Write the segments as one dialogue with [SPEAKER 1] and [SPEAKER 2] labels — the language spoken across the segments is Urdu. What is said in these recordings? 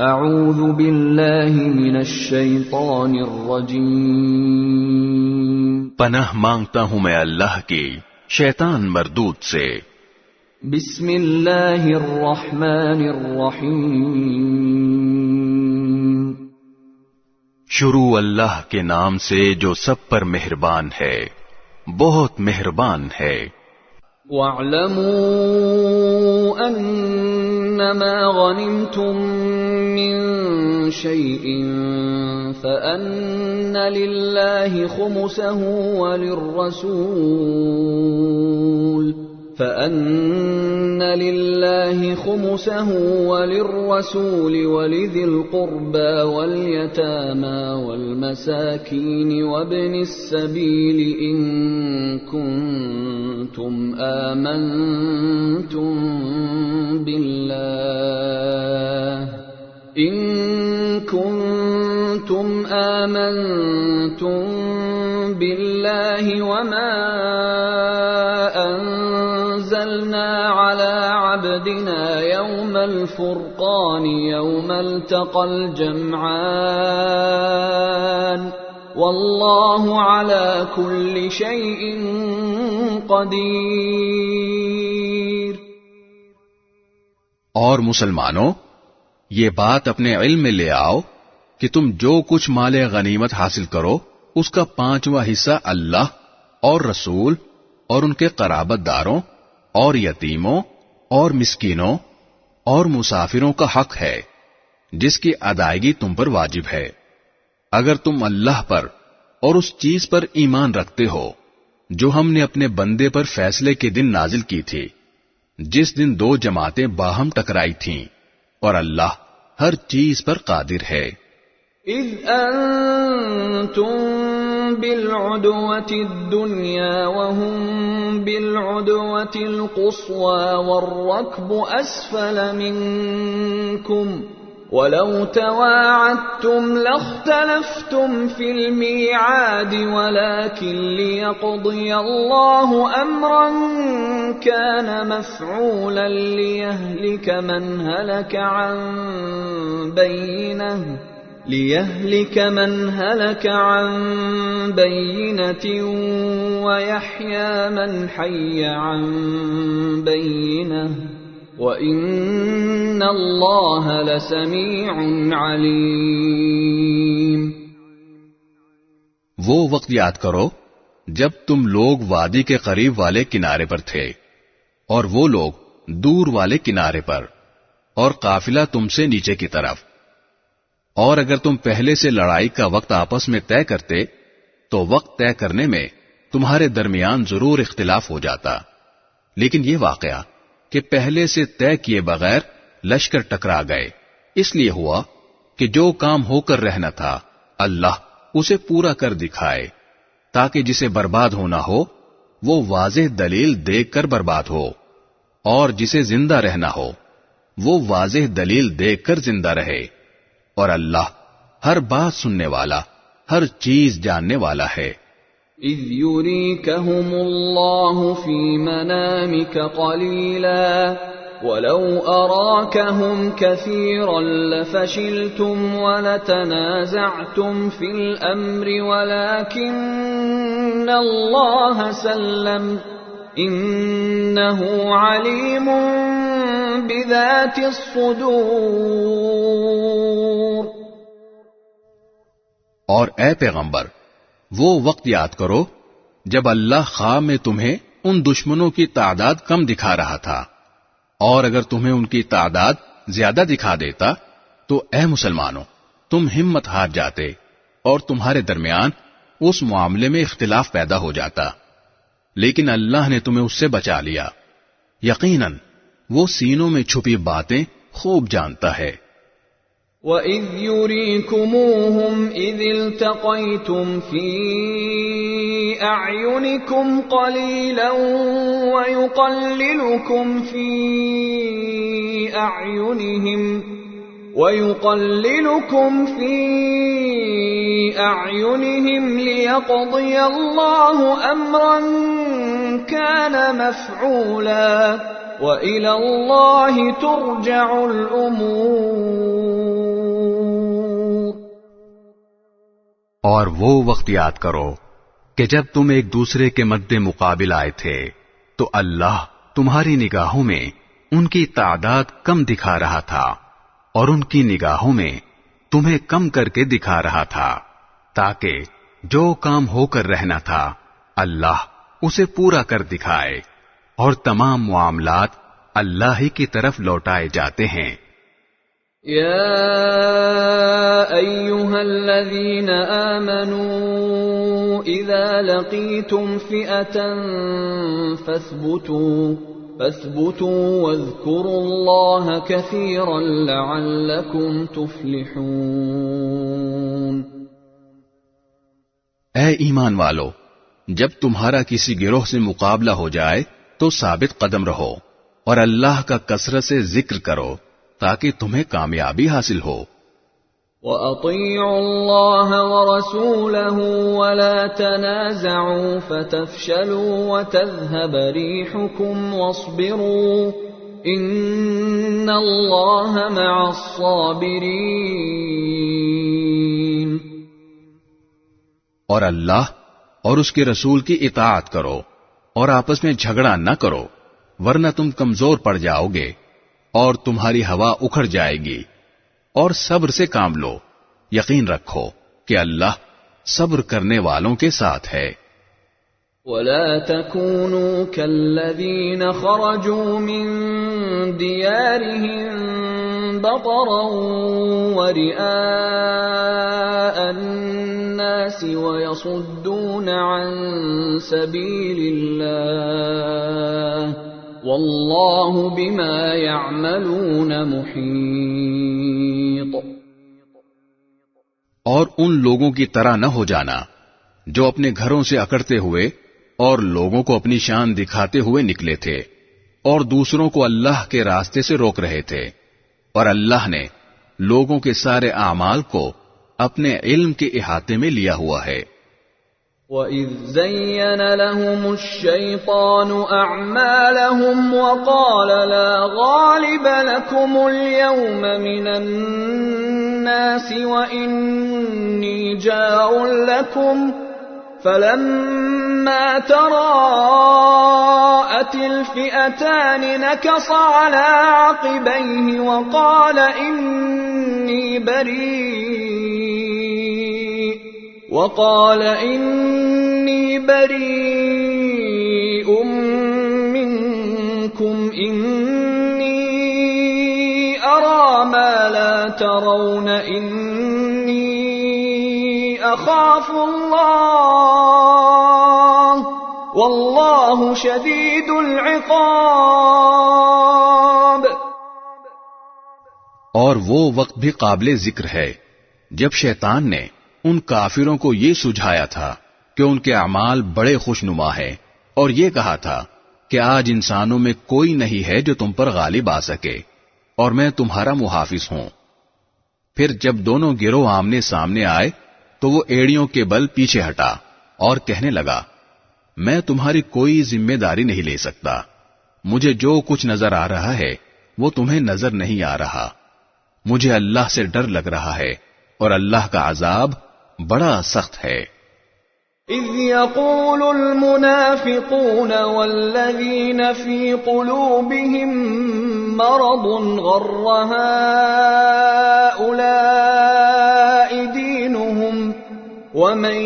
[SPEAKER 1] اعوذ باللہ من الشیطان الرجیم،
[SPEAKER 2] پناہ مانگتا ہوں میں اللہ کی شیطان مردود سے۔
[SPEAKER 1] بسم اللہ الرحمن الرحیم،
[SPEAKER 2] شروع اللہ کے نام سے جو سب پر مہربان ہے، بہت مہربان ہے۔
[SPEAKER 1] وَاعْلَمُوا أَنَّمَا غَنِمْتُم مِّن شَيْءٍ فَأَنَّ لِلَّهِ خُمُسَهُ وَلِلرَّسُولِ وَلِذِي الْقُرْبَى وَالْيَتَامَى وَالْمَسَاكِينِ وَابْنِ السَّبِيلِ إِن كُنتُمْ آمنتم بالله وما أنزلنا على عبدنا يوم الفرقان يوم التقى الجمعان والله على كل شيء قدير۔
[SPEAKER 2] اور مسلمانوں، یہ بات اپنے علم میں لے آؤ کہ تم جو کچھ مال غنیمت حاصل کرو اس کا 5واں حصہ اللہ اور رسول اور ان کے قرابت داروں اور یتیموں اور مسکینوں اور مسافروں کا حق ہے جس کی ادائیگی تم پر واجب ہے، اگر تم اللہ پر اور اس چیز پر ایمان رکھتے ہو جو ہم نے اپنے بندے پر فیصلے کے دن نازل کی تھی، جس دن 2 جماعتیں باہم ٹکرائی تھیں، اور اللہ ہر چیز پر قادر ہے۔
[SPEAKER 1] اذ انتم بالعدوة الدنيا وهم بالعدوة القصوى والركب اسفل منكم ولو تواعدتم لاختلفتم في الميعاد ولكن ليقضي الله امرا كان مفعولا ليهلك من هلك عن بينة ويحيى من حي عن بينة وَإِنَّ اللَّهَ لَسَمِيعٌ عَلِيمٌ۔
[SPEAKER 2] وہ وقت یاد کرو جب تم لوگ وادی کے قریب والے کنارے پر تھے اور وہ لوگ دور والے کنارے پر، اور قافلہ تم سے نیچے کی طرف، اور اگر تم پہلے سے لڑائی کا وقت آپس میں طے کرتے تو وقت طے کرنے میں تمہارے درمیان ضرور اختلاف ہو جاتا، لیکن یہ واقعہ کہ پہلے سے طے کیے بغیر لشکر ٹکرا گئے اس لیے ہوا کہ جو کام ہو کر رہنا تھا اللہ اسے پورا کر دکھائے، تاکہ جسے برباد ہونا ہو وہ واضح دلیل دیکھ کر برباد ہو، اور جسے زندہ رہنا ہو وہ واضح دلیل دیکھ کر زندہ رہے، اور اللہ ہر بات سننے والا، ہر چیز جاننے والا ہے۔
[SPEAKER 1] اذ يريكهم الله في منامك قليلا ولو أراكهم كثيرا لفشلتم ولتنازعتم في الأمر ولكن الله سلم إنه عليم بذات الصدور۔
[SPEAKER 2] اور اے پیغمبر، وہ وقت یاد کرو جب اللہ خواہ میں تمہیں ان دشمنوں کی تعداد کم دکھا رہا تھا، اور اگر تمہیں ان کی تعداد زیادہ دکھا دیتا تو اے مسلمانوں تم ہمت ہار جاتے اور تمہارے درمیان اس معاملے میں اختلاف پیدا ہو جاتا، لیکن اللہ نے تمہیں اس سے بچا لیا، یقیناً وہ سینوں میں چھپی باتیں خوب جانتا ہے۔
[SPEAKER 1] وَإِذْ يُرِيكُمُوهُمْ إِذِ الْتَقَيْتُمْ فِي أَعْيُنِكُمْ قَلِيلًا وَيُقَلِّلُكُمْ فِي أَعْيُنِهِمْ لِيَقْضِيَ اللَّهُ أَمْرًا كَانَ مَفْعُولًا، ۚ 'وَإِلَى اللَّهِ تُرْجَعُ الْأُمُورُ۔
[SPEAKER 2] اور اور وہ وقت یاد کرو کہ جب تم ایک دوسرے کے مد مقابل آئے تھے تو اللہ تمہاری نگاہوں میں ان کی تعداد کم دکھا رہا تھا اور ان کی نگاہوں میں تمہیں کم کر کے دکھا رہا تھا تاکہ جو کام ہو کر رہنا تھا اللہ اسے پورا کر دکھائے، اور تمام معاملات اللہ ہی کی طرف لوٹائے جاتے ہیں۔
[SPEAKER 1] یا ایھا الذین آمنوا اذا لقیتم فئة فاثبتوا واذکروا اللہ کثیرا لعلکم تفلحون۔
[SPEAKER 2] اے ایمان والو، جب تمہارا کسی گروہ سے مقابلہ ہو جائے تو ثابت قدم رہو اور اللہ کا کثرت سے ذکر کرو تاکہ تمہیں کامیابی حاصل ہو۔
[SPEAKER 1] وَأَطِيعُوا اللَّهَ وَرَسُولَهُ وَلَا تَنَازَعُوا فَتَفْشَلُوا وَتَذْهَبَ رِيحُكُمْ وَاصْبِرُوا إِنَّ اللَّهَ مَعَ الصَّابِرِينَ۔
[SPEAKER 2] اور اللہ اور اس کے رسول کی اطاعت کرو اور آپس میں جھگڑا نہ کرو، ورنہ تم کمزور پڑ جاؤ گے اور تمہاری ہوا اکھڑ جائے گی، اور صبر سے کام لو، یقین رکھو کہ اللہ صبر کرنے والوں کے ساتھ ہے۔
[SPEAKER 1] وَلَا تَكُونُوا كَالَّذِينَ خَرَجُوا مِن دِيَارِهِم بَطَرًا وَرِئَاءَ النَّاسِ وَيَصُدُّونَ عَن سَبِيلِ اللَّهِ وَاللَّهُ بِمَا يَعْمَلُونَ مُحِيطٌ۔
[SPEAKER 2] اور ان لوگوں کی طرح نہ ہو جانا جو اپنے گھروں سے اکڑتے ہوئے اور لوگوں کو اپنی شان دکھاتے ہوئے نکلے تھے اور دوسروں کو اللہ کے راستے سے روک رہے تھے، اور اللہ نے لوگوں کے سارے اعمال کو اپنے علم کے احاطے میں لیا ہوا ہے۔
[SPEAKER 1] وَإِذْ زَيَّنَ لَهُمُ الشَّيْطَانُ أَعْمَالَهُمْ وَقَالَ لَا غَالِبَ لَكُمُ الْيَوْمَ مِنَ النَّاسِ وَإِنِّي جَارٌ لَكُمْ فَلَمَّا تَرَاءَتِ الْفِئَتَانِ نَكَصَ عَلَى عَقِبَيْهِ وَقَالَ إِنِّي بَرِيءٌ مِّنكُمْ إِنِّي أَرَى مَا لَا تَرَوْنَ إِنِّي أَخَافُ اللَّهَ وَاللَّهُ شَدِيدُ الْعِقَابِ۔
[SPEAKER 2] اور وہ وقت بھی قابل ذکر ہے جب شیطان نے ان کافروں کو یہ سجھایا تھا کہ ان کے اعمال بڑے خوشنما ہیں، اور یہ کہا تھا کہ آج انسانوں میں کوئی نہیں ہے جو تم پر غالب آ سکے، اور میں تمہارا محافظ ہوں۔ پھر جب دونوں گروہ آمنے سامنے آئے تو وہ ایڑیوں کے بل پیچھے ہٹا اور کہنے لگا، میں تمہاری کوئی ذمہ داری نہیں لے سکتا، مجھے جو کچھ نظر آ رہا ہے وہ تمہیں نظر نہیں آ رہا، مجھے اللہ سے ڈر لگ رہا ہے اور اللہ کا عذاب بڑا سخت ہے۔
[SPEAKER 1] اذ يقول المنافقون والذين في قلوبهم مرض غر هؤلاء دينهم ومن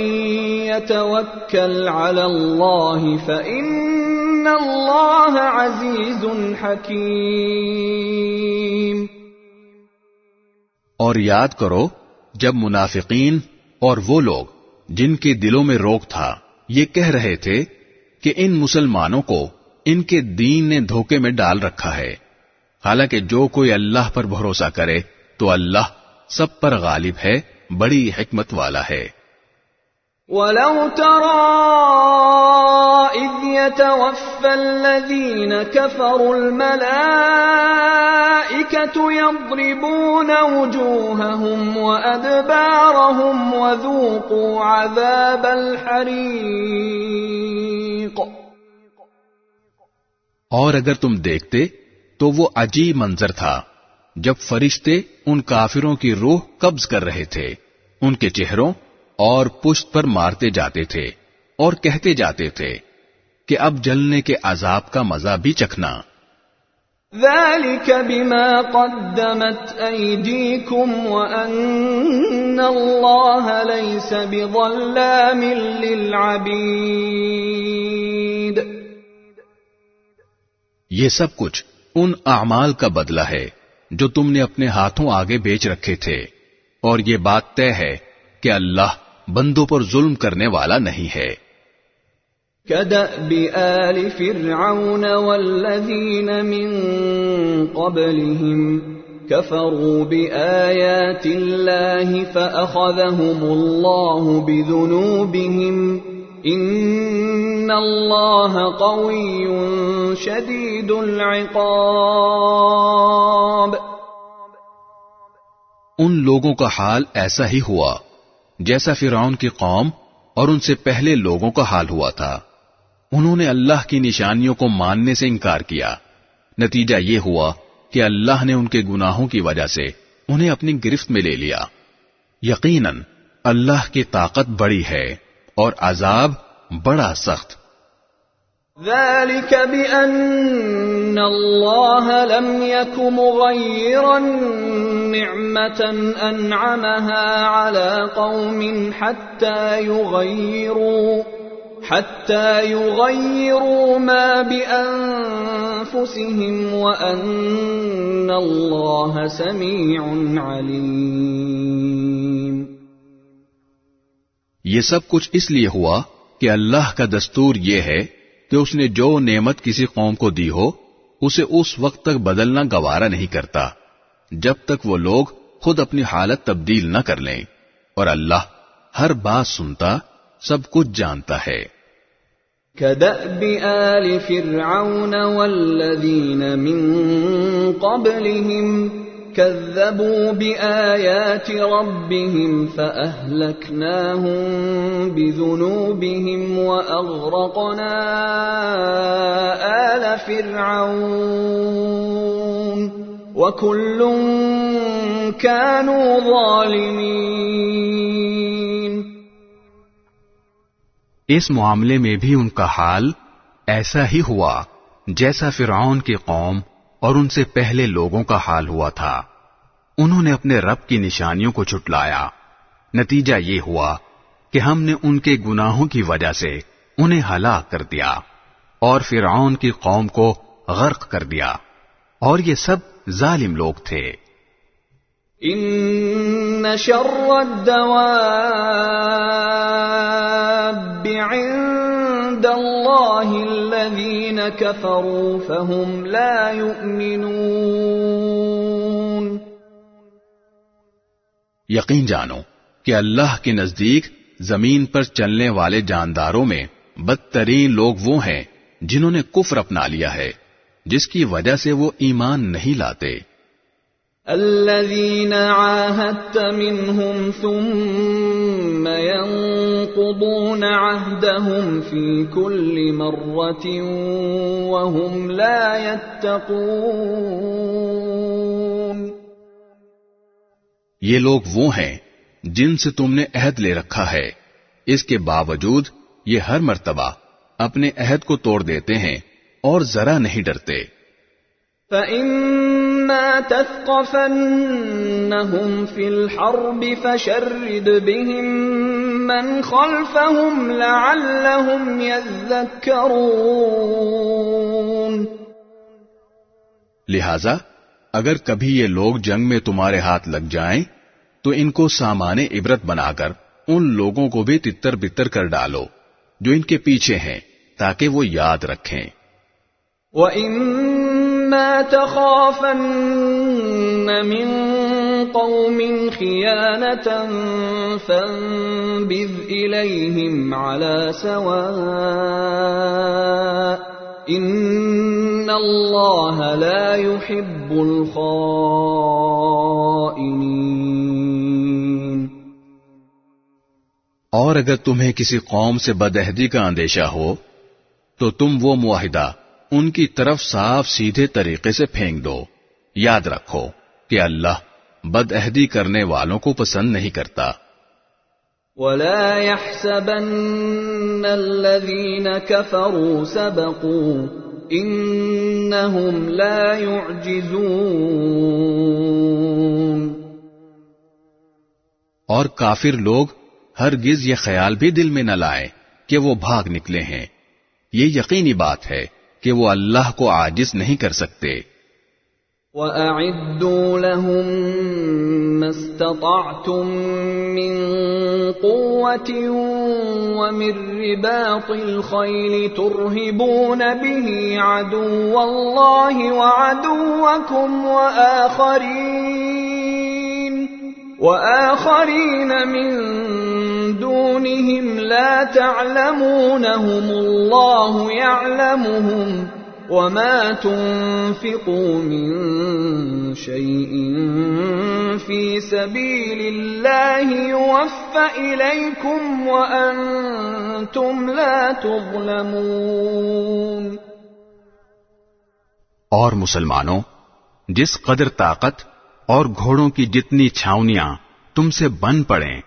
[SPEAKER 1] يتوكل على الله فإن الله عزيز حكيم۔
[SPEAKER 2] اور یاد کرو جب منافقین اور وہ لوگ جن کے دلوں میں روگ تھا یہ کہہ رہے تھے کہ ان مسلمانوں کو ان کے دین نے دھوکے میں ڈال رکھا ہے، حالانکہ جو کوئی اللہ پر بھروسہ کرے تو اللہ سب پر غالب ہے، بڑی حکمت والا ہے۔
[SPEAKER 1] وَلَوْ تَرَى إِذْ يَتَوَفَّى الَّذِينَ كَفَرُوا الْمَلَائِكَةُ يَضْرِبُونَ وُجُوهَهُمْ وَأَدْبَارَهُمْ وَذُوقُوا عَذَابَ الْحَرِيقِ۔
[SPEAKER 2] اور اگر تم دیکھتے تو وہ عجیب منظر تھا جب فرشتے ان کافروں کی روح قبض کر رہے تھے، ان کے چہروں اور پشت پر مارتے جاتے تھے اور کہتے جاتے تھے کہ اب جلنے کے عذاب کا مزہ بھی چکھنا۔
[SPEAKER 1] ذلك بما قدمت أيديكم وأن الله ليس بظلام للعبيد۔
[SPEAKER 2] یہ سب کچھ ان اعمال کا بدلہ ہے جو تم نے اپنے ہاتھوں آگے بیچ رکھے تھے، اور یہ بات طے ہے کہ اللہ بندوں پر ظلم کرنے والا نہیں ہے۔
[SPEAKER 1] كدأب آل فرعون والذين من قبلهم كفروا بآيات الله فأخذهم الله بذنوبهم إن الله قوي شديد العقاب۔
[SPEAKER 2] ان لوگوں کا حال ایسا ہی ہوا جیسا فرعون کی قوم اور ان سے پہلے لوگوں کا حال ہوا تھا۔ انہوں نے اللہ کی نشانیوں کو ماننے سے انکار کیا، نتیجہ یہ ہوا کہ اللہ نے ان کے گناہوں کی وجہ سے انہیں اپنی گرفت میں لے لیا۔ یقیناً اللہ کی طاقت بڑی ہے اور عذاب بڑا سخت۔
[SPEAKER 1] ذلك بأن الله لم يك مغيرا نعمة أنعمها على قوم حتى يغيروا ما بأنفسهم وأن الله سميع عليم۔
[SPEAKER 2] یہ سب کچھ اس لیے ہوا کہ اللہ کا دستور یہ ہے کہ اس نے جو نعمت کسی قوم کو دی ہو اسے اس وقت تک بدلنا گوارا نہیں کرتا جب تک وہ لوگ خود اپنی حالت تبدیل نہ کر لیں، اور اللہ ہر بات سنتا، سب کچھ جانتا ہے۔
[SPEAKER 1] كدأب آل فرعون والذين من قبلهم كذبوا بآيات ربهم فأهلكناهم بذنوبهم وأغرقنا آل فرعون وكل كانوا ظالمين۔
[SPEAKER 2] اس معاملے میں بھی ان کا حال ایسا ہی ہوا جیسا فرعون کی قوم اور ان سے پہلے لوگوں کا حال ہوا تھا۔ انہوں نے اپنے رب کی نشانیوں کو جھٹلایا، نتیجہ یہ ہوا کہ ہم نے ان کے گناہوں کی وجہ سے انہیں ہلاک کر دیا اور فرعون کی قوم کو غرق کر دیا، اور یہ سب ظالم لوگ تھے۔
[SPEAKER 1] ان شر الدواب عند اللہ الذین کفروا فهم لا یؤمنون۔
[SPEAKER 2] یقین جانو کہ اللہ کے نزدیک زمین پر چلنے والے جانداروں میں بدترین لوگ وہ ہیں جنہوں نے کفر اپنا لیا ہے، جس کی وجہ سے وہ ایمان نہیں لاتے۔
[SPEAKER 1] الذين عاهدت منهم ثم ينقضون عهدهم في كل مرة وهم لا يتقون۔
[SPEAKER 2] یہ لوگ وہ ہیں جن سے تم نے عہد لے رکھا ہے، اس کے باوجود یہ ہر مرتبہ اپنے عہد کو توڑ دیتے ہیں اور ذرا نہیں ڈرتے۔
[SPEAKER 1] فَإِمَّا تَثْقَفَنَّهُمْ فِي الْحَرْبِ فَشَرِّدْ بِهِمْ مَنْ خَلْفَهُمْ لَعَلَّهُمْ يَذَّكَّرُونَ۔
[SPEAKER 2] لہذا اگر کبھی یہ لوگ جنگ میں تمہارے ہاتھ لگ جائیں تو ان کو سامان عبرت بنا کر ان لوگوں کو بھی تتر بتر کر ڈالو جو ان کے پیچھے ہیں، تاکہ وہ یاد رکھیں۔
[SPEAKER 1] وَإِمَّا تَخَافَنَّ مِن قَوْمٍ خِيَانَةً فَانبِذْ إِلَيْهِمْ عَلَى سَوَاءٍ إِنَّ اللَّهَ لَا يُحِبُّ الْخَائِنِينَ۔
[SPEAKER 2] اور اگر تمہیں کسی قوم سے بدعہدی کا اندیشہ ہو تو تم وہ معاہدہ ان کی طرف صاف سیدھے طریقے سے پھینک دو۔ یاد رکھو کہ اللہ بدعہدی کرنے والوں کو پسند نہیں کرتا۔
[SPEAKER 1] وَلَا يَحْسَبَنَّ الَّذِينَ كَفَرُوا سَبَقُوا إِنَّهُمْ لَا يُعْجِزُونَ۔
[SPEAKER 2] اور کافر لوگ ہرگز یہ خیال بھی دل میں نہ لائیں کہ وہ بھاگ نکلے ہیں، یہ یقینی بات ہے کہ وہ اللہ کو عاجز نہیں کر سکتے۔
[SPEAKER 1] وَأَعِدُّوا لَهُم مَّا اسْتَطَعْتُم مِّن قُوَّةٍ وَمِن رِّبَاطِ الْخَيْلِ تُرْهِبُونَ بِهِ عَدُوَّ اللَّهِ وَعَدُوَّكُمْ وَآخَرِينَ مِن دُونِهِمْ لَا تَعْلَمُونَهُمُ اللَّهُ يَعْلَمُهُمْ وَمَا تُنفِقُوا مِن شَيْءٍ فِي سَبِيلِ اللَّهِ يُوَفَّ إِلَيْكُمْ وَأَنتُمْ لَا تُظْلَمُونَ۔
[SPEAKER 2] اور مسلمانوں، جس قدر طاقت اور گھوڑوں کی جتنی چھاؤنیاں تم سے بن پڑیں،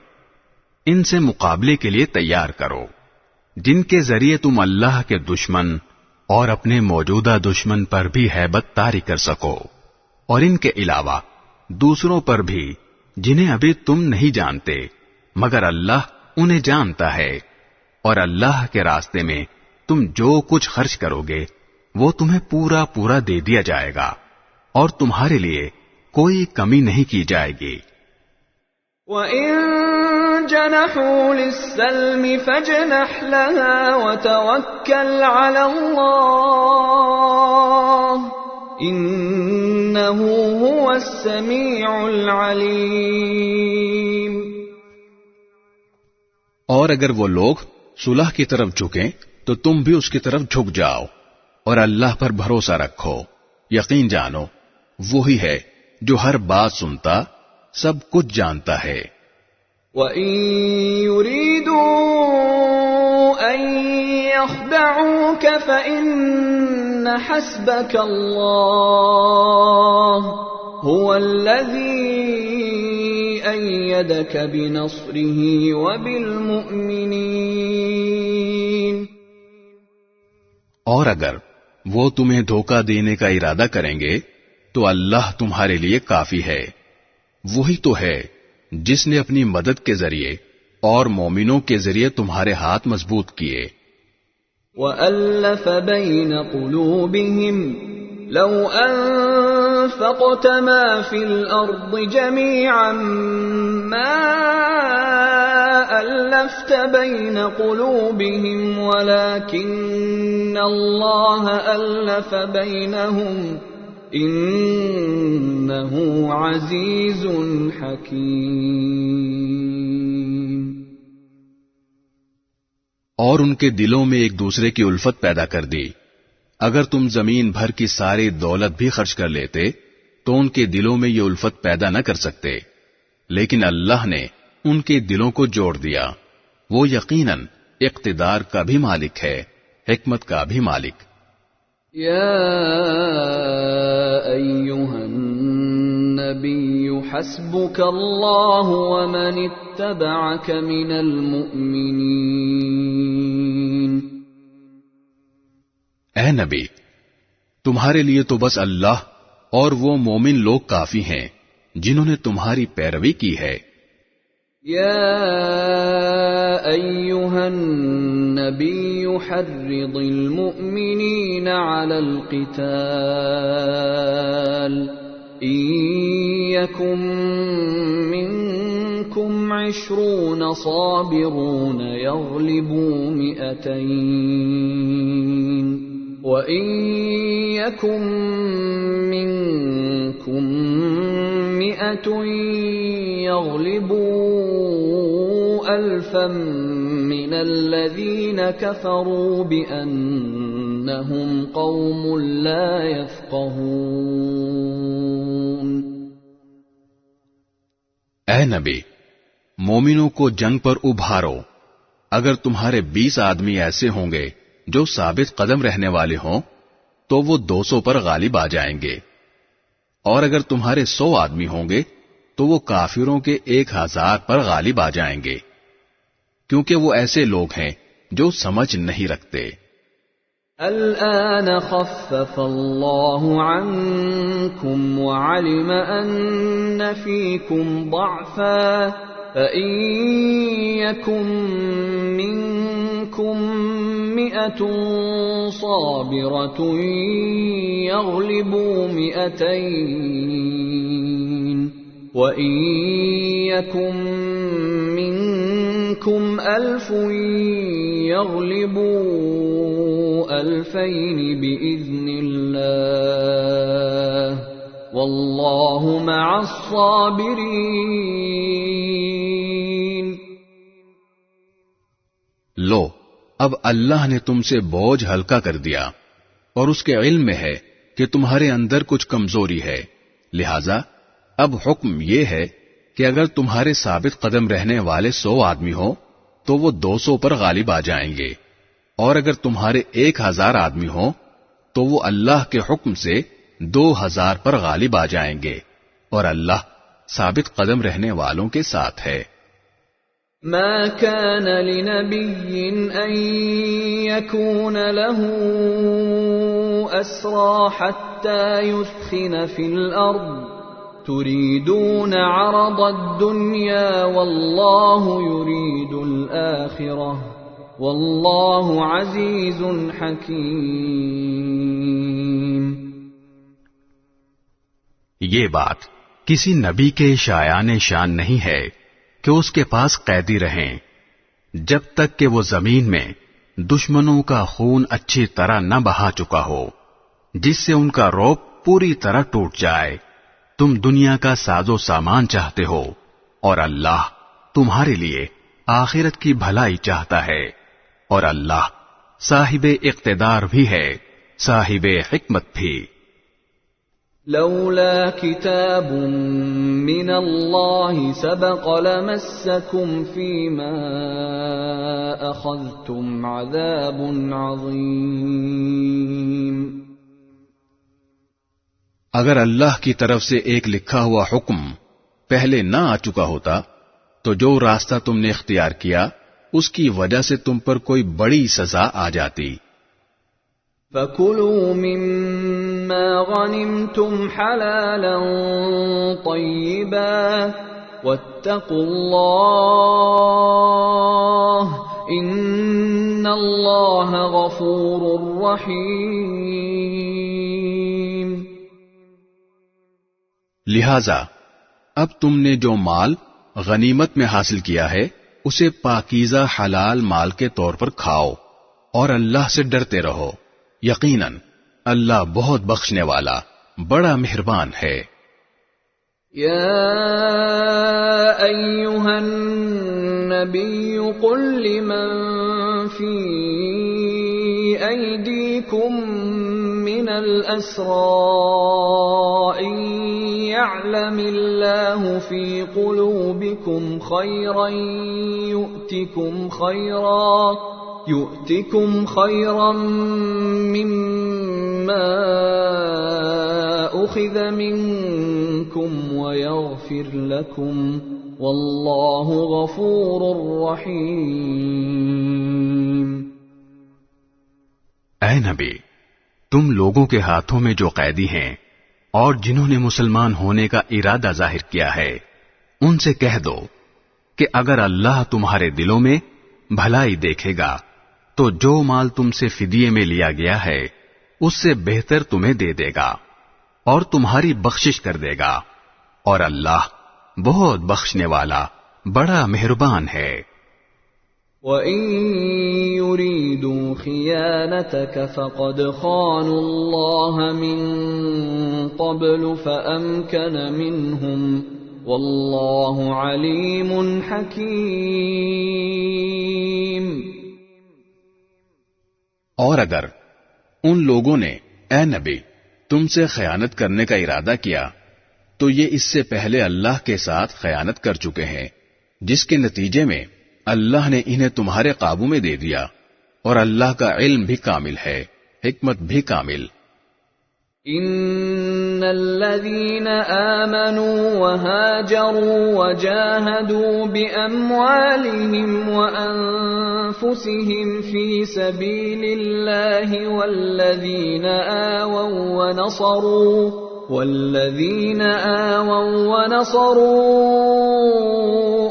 [SPEAKER 2] ان سے مقابلے کے لیے تیار کرو، جن کے ذریعے تم اللہ کے دشمن اور اپنے موجودہ دشمن پر بھی ہیبت طاری کر سکو، اور ان کے علاوہ دوسروں پر بھی جنہیں ابھی تم نہیں جانتے، مگر اللہ انہیں جانتا ہے، اور اللہ کے راستے میں تم جو کچھ خرچ کرو گے وہ تمہیں پورا پورا دے دیا جائے گا، اور تمہارے لیے کوئی کمی نہیں کی جائے گی۔
[SPEAKER 1] وَإِن جَنَحُوا لِلسَّلْمِ فَاجْنَحْ لَهَا وَتَوَكَّلْ عَلَى اللَّهِ إِنَّهُ هُوَ السَّمِيعُ الْعَلِيمُ۔
[SPEAKER 2] اور اگر وہ لوگ صلح کی طرف جھکیں تو تم بھی اس کی طرف جھک جاؤ، اور اللہ پر بھروسہ رکھو، یقین جانو وہی ہے جو ہر بات سنتا، سب کچھ جانتا ہے۔
[SPEAKER 1] وَإِن يُرِيدُوا أَن يَخْدَعُوكَ فَإِنَّ حَسْبَكَ اللَّهُ هُوَ الَّذِي أَيَّدَكَ بِنَصْرِهِ وَبِالْمُؤْمِنِينَ۔
[SPEAKER 2] اور اگر وہ تمہیں دھوکہ دینے کا ارادہ کریں گے تو اللہ تمہارے لیے کافی ہے، وہی تو ہے جس نے اپنی مدد کے ذریعے اور مومنوں کے ذریعے تمہارے ہاتھ مضبوط کیے۔
[SPEAKER 1] وَأَلَّفَ بَيْنَ قُلُوبِهِمْ لَوْ أَنفَقْتَ مَا فِي الْأَرْضِ جَمِيعًا مَا أَلَّفْتَ بَيْنَ قُلُوبِهِمْ وَلَكِنَّ اللَّهَ أَلَّفَ بَيْنَهُمْ إِنَّهُ عَزِيزٌ حَكِيمٌ۔
[SPEAKER 2] اور ان کے دلوں میں ایک دوسرے کی الفت پیدا کر دی، اگر تم زمین بھر کی ساری دولت بھی خرچ کر لیتے تو ان کے دلوں میں یہ الفت پیدا نہ کر سکتے، لیکن اللہ نے ان کے دلوں کو جوڑ دیا، وہ یقیناً اقتدار کا بھی مالک ہے، حکمت کا بھی مالک۔
[SPEAKER 1] یا ایھا النبی حسبک اللہ ومن اتبعک من المؤمنین۔
[SPEAKER 2] اے نبی، تمہارے لیے تو بس اللہ اور وہ مومن لوگ کافی ہیں جنہوں نے تمہاری پیروی کی ہے۔
[SPEAKER 1] یا ایھا النبی حرض المؤمنین علی القتال ان یکن منکم 20 صابرون یغلبوا 200 وَإِن يَكُن مِّنكُم 100 يَغْلِبُوا 1000 مِّنَ الَّذِينَ كَفَرُوا بِأَنَّهُمْ قَوْمٌ لَّا يَفْقَهُونَ۔
[SPEAKER 2] اے نبی، مومنوں کو جنگ پر ابھارو، اگر تمہارے 20 آدمی ایسے ہوں گے جو ثابت قدم رہنے والے ہوں تو وہ 200 پر غالب آ جائیں گے، اور اگر تمہارے 100 آدمی ہوں گے تو وہ کافروں کے 1000 پر غالب آ جائیں گے۔ کیونکہ وہ ایسے لوگ ہیں جو سمجھ نہیں رکھتے۔
[SPEAKER 1] الآن خفف الله عنكم وعلم أن فيكم ضعفا فإن يكن منكم 100 صابرة يغلبوا 200 وإن يكن منكم 1000 يغلبوا 2000 بإذن الله والله مع الصابرين۔
[SPEAKER 2] لو اب اللہ نے تم سے بوجھ ہلکا کر دیا اور اس کے علم میں ہے کہ تمہارے اندر کچھ کمزوری ہے، لہذا اب حکم یہ ہے کہ اگر تمہارے ثابت قدم رہنے والے 100 آدمی ہوں تو وہ 200 پر غالب آ جائیں گے، اور اگر تمہارے 1000 آدمی ہوں تو وہ اللہ کے حکم سے 2000 پر غالب آ جائیں گے، اور اللہ ثابت قدم رہنے والوں کے ساتھ ہے۔
[SPEAKER 1] ما كان لنبي أن يكون له أسرى حتى يثخن في الأرض تريدون عرض الدنيا والله يريد الآخرة والله عزيز حكيم۔
[SPEAKER 3] یہ بات کسی نبی کے شایان شان نہیں ہے کہ اس کے پاس قیدی رہیں جب تک کہ وہ زمین میں دشمنوں کا خون اچھی طرح نہ بہا چکا ہو، جس سے ان کا رعب پوری طرح ٹوٹ جائے۔ تم دنیا کا ساز و سامان چاہتے ہو اور اللہ تمہارے لیے آخرت کی بھلائی چاہتا ہے، اور اللہ صاحب اقتدار بھی ہے، صاحب حکمت بھی۔
[SPEAKER 1] لولا كتاب من الله سبق لمسكم فيما أخذتم عذاب عظيم۔
[SPEAKER 2] اگر اللہ کی طرف سے ایک لکھا ہوا حکم پہلے نہ آ چکا ہوتا تو جو راستہ تم نے اختیار کیا اس کی وجہ سے تم پر کوئی بڑی سزا آ جاتی۔
[SPEAKER 1] فَكُلُوا مِمَّا غَنِمْتُمْ حَلَالًا طَيِّبًا وَاتَّقُوا اللَّهَ إِنَّ اللَّهَ غَفُورٌ رَّحِيمٌ۔
[SPEAKER 2] لہذا اب تم نے جو مال غنیمت میں حاصل کیا ہے اسے پاکیزہ حلال مال کے طور پر کھاؤ اور اللہ سے ڈرتے رہو، یقیناً اللہ بہت بخشنے والا بڑا مہربان ہے۔
[SPEAKER 1] یا ایھا النبی قل لمن فی ایدیکم من الاسراء ان يعلم الله في قلوبكم خيرا يؤتكم خيرا مما أخذ منكم ويغفر لكم والله غفور رحيم۔
[SPEAKER 3] اے نبی، تم لوگوں کے ہاتھوں میں جو قیدی ہیں اور جنہوں نے مسلمان ہونے کا ارادہ ظاہر کیا ہے ان سے کہہ دو کہ اگر اللہ تمہارے دلوں میں بھلائی دیکھے گا تو جو مال تم سے فدیے میں لیا گیا ہے اس سے بہتر تمہیں دے دے گا اور تمہاری بخشش کر دے گا، اور اللہ بہت بخشنے والا بڑا مہربان ہے۔
[SPEAKER 1] وَإِن يُرِيدُوا خِيَانَتَكَ فَقَدْ خَانُوا اللَّهَ مِن قَبْلُ فَأَمْكَنَ مِنْهُمْ وَاللَّهُ عَلِيمٌ حَكِيمٌ۔
[SPEAKER 2] اور اگر ان لوگوں نے اے نبی تم سے خیانت کرنے کا ارادہ کیا تو یہ اس سے پہلے اللہ کے ساتھ خیانت کر چکے ہیں، جس کے نتیجے میں اللہ نے انہیں تمہارے قابو میں دے دیا، اور اللہ کا علم بھی کامل ہے، حکمت بھی کامل۔
[SPEAKER 1] ان الذين آمنوا وهاجروا وجاهدوا بأموالهم وأنفسهم في سبيل الله والذين آووا ونصروا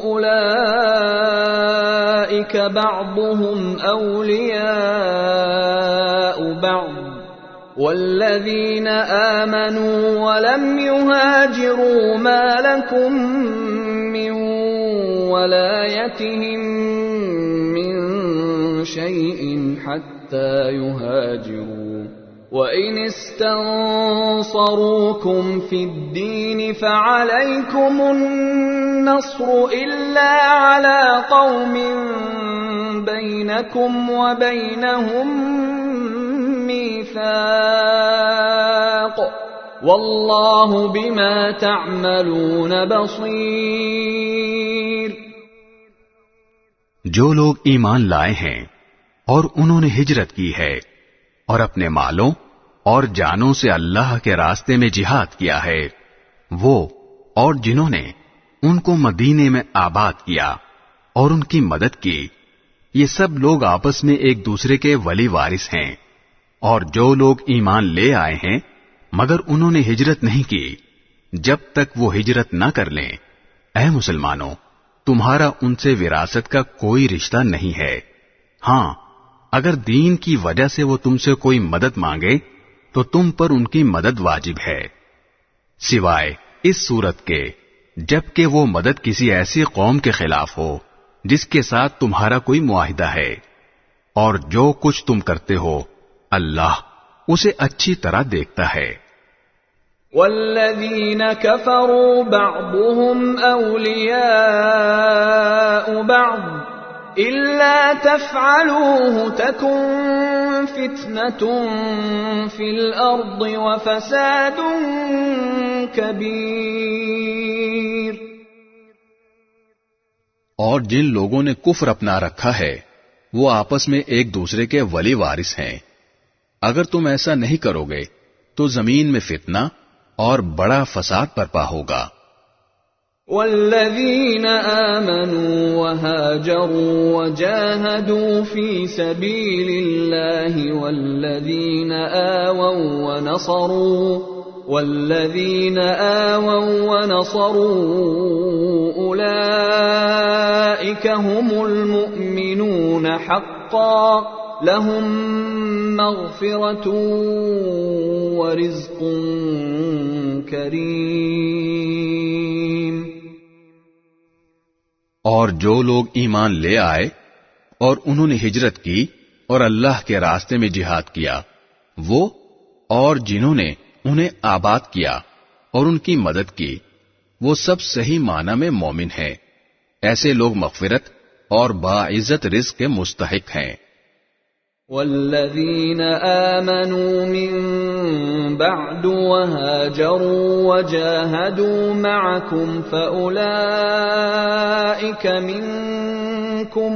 [SPEAKER 1] أولئك بعضهم أولياء بعض والذين آمنوا ولم يهاجروا ما لكم من ولايتهم من شيء حتى يهاجروا وإن استنصروكم في الدين فعليكم النصر إلا على قوم بينكم وبينهم ميثاق والله بما تعملون بصير۔
[SPEAKER 3] جو لوگ ایمان لائے ہیں اور انہوں نے ہجرت کی ہے اور اپنے مالوں اور جانوں سے اللہ کے راستے میں جہاد کیا ہے، وہ اور جنہوں نے ان کو مدینے میں آباد کیا اور ان کی مدد کی، یہ سب لوگ آپس میں ایک دوسرے کے ولی وارث ہیں۔ اور جو لوگ ایمان لے آئے ہیں مگر انہوں نے ہجرت نہیں کی، جب تک وہ ہجرت نہ کر لیں، اے مسلمانوں، تمہارا ان سے وراثت کا کوئی رشتہ نہیں ہے۔ ہاں، اگر دین کی وجہ سے وہ تم سے کوئی مدد مانگے تو تم پر ان کی مدد واجب ہے، سوائے اس صورت کے جبکہ وہ مدد کسی ایسی قوم کے خلاف ہو جس کے ساتھ تمہارا کوئی معاہدہ ہے، اور جو کچھ تم کرتے ہو اللہ اسے اچھی طرح دیکھتا ہے۔
[SPEAKER 1] والذین کفروا بعضهم اولیاء بعض إلا تفعلوه تكن فتنة في الأرض وفساد كبير۔
[SPEAKER 2] اور جن لوگوں نے کفر اپنا رکھا ہے وہ آپس میں ایک دوسرے کے ولی وارث ہیں، اگر تم ایسا نہیں کرو گے تو زمین میں فتنہ اور بڑا فساد برپا ہوگا۔
[SPEAKER 1] والذین آمنوا وهاجروا وجاهدوا في سبيل الله والذین آووا ونصروا أولئك هم المؤمنون حقا لهم مغفرة ورزق کریم۔
[SPEAKER 2] اور جو لوگ ایمان لے آئے اور انہوں نے ہجرت کی اور اللہ کے راستے میں جہاد کیا، وہ اور جنہوں نے انہیں آباد کیا اور ان کی مدد کی، وہ سب صحیح معنی میں مومن ہیں۔ ایسے لوگ مغفرت اور باعزت رزق کے مستحق ہیں۔
[SPEAKER 1] والذین آمنوا من بعد وهاجروا وجاهدوا معكم فأولئك منكم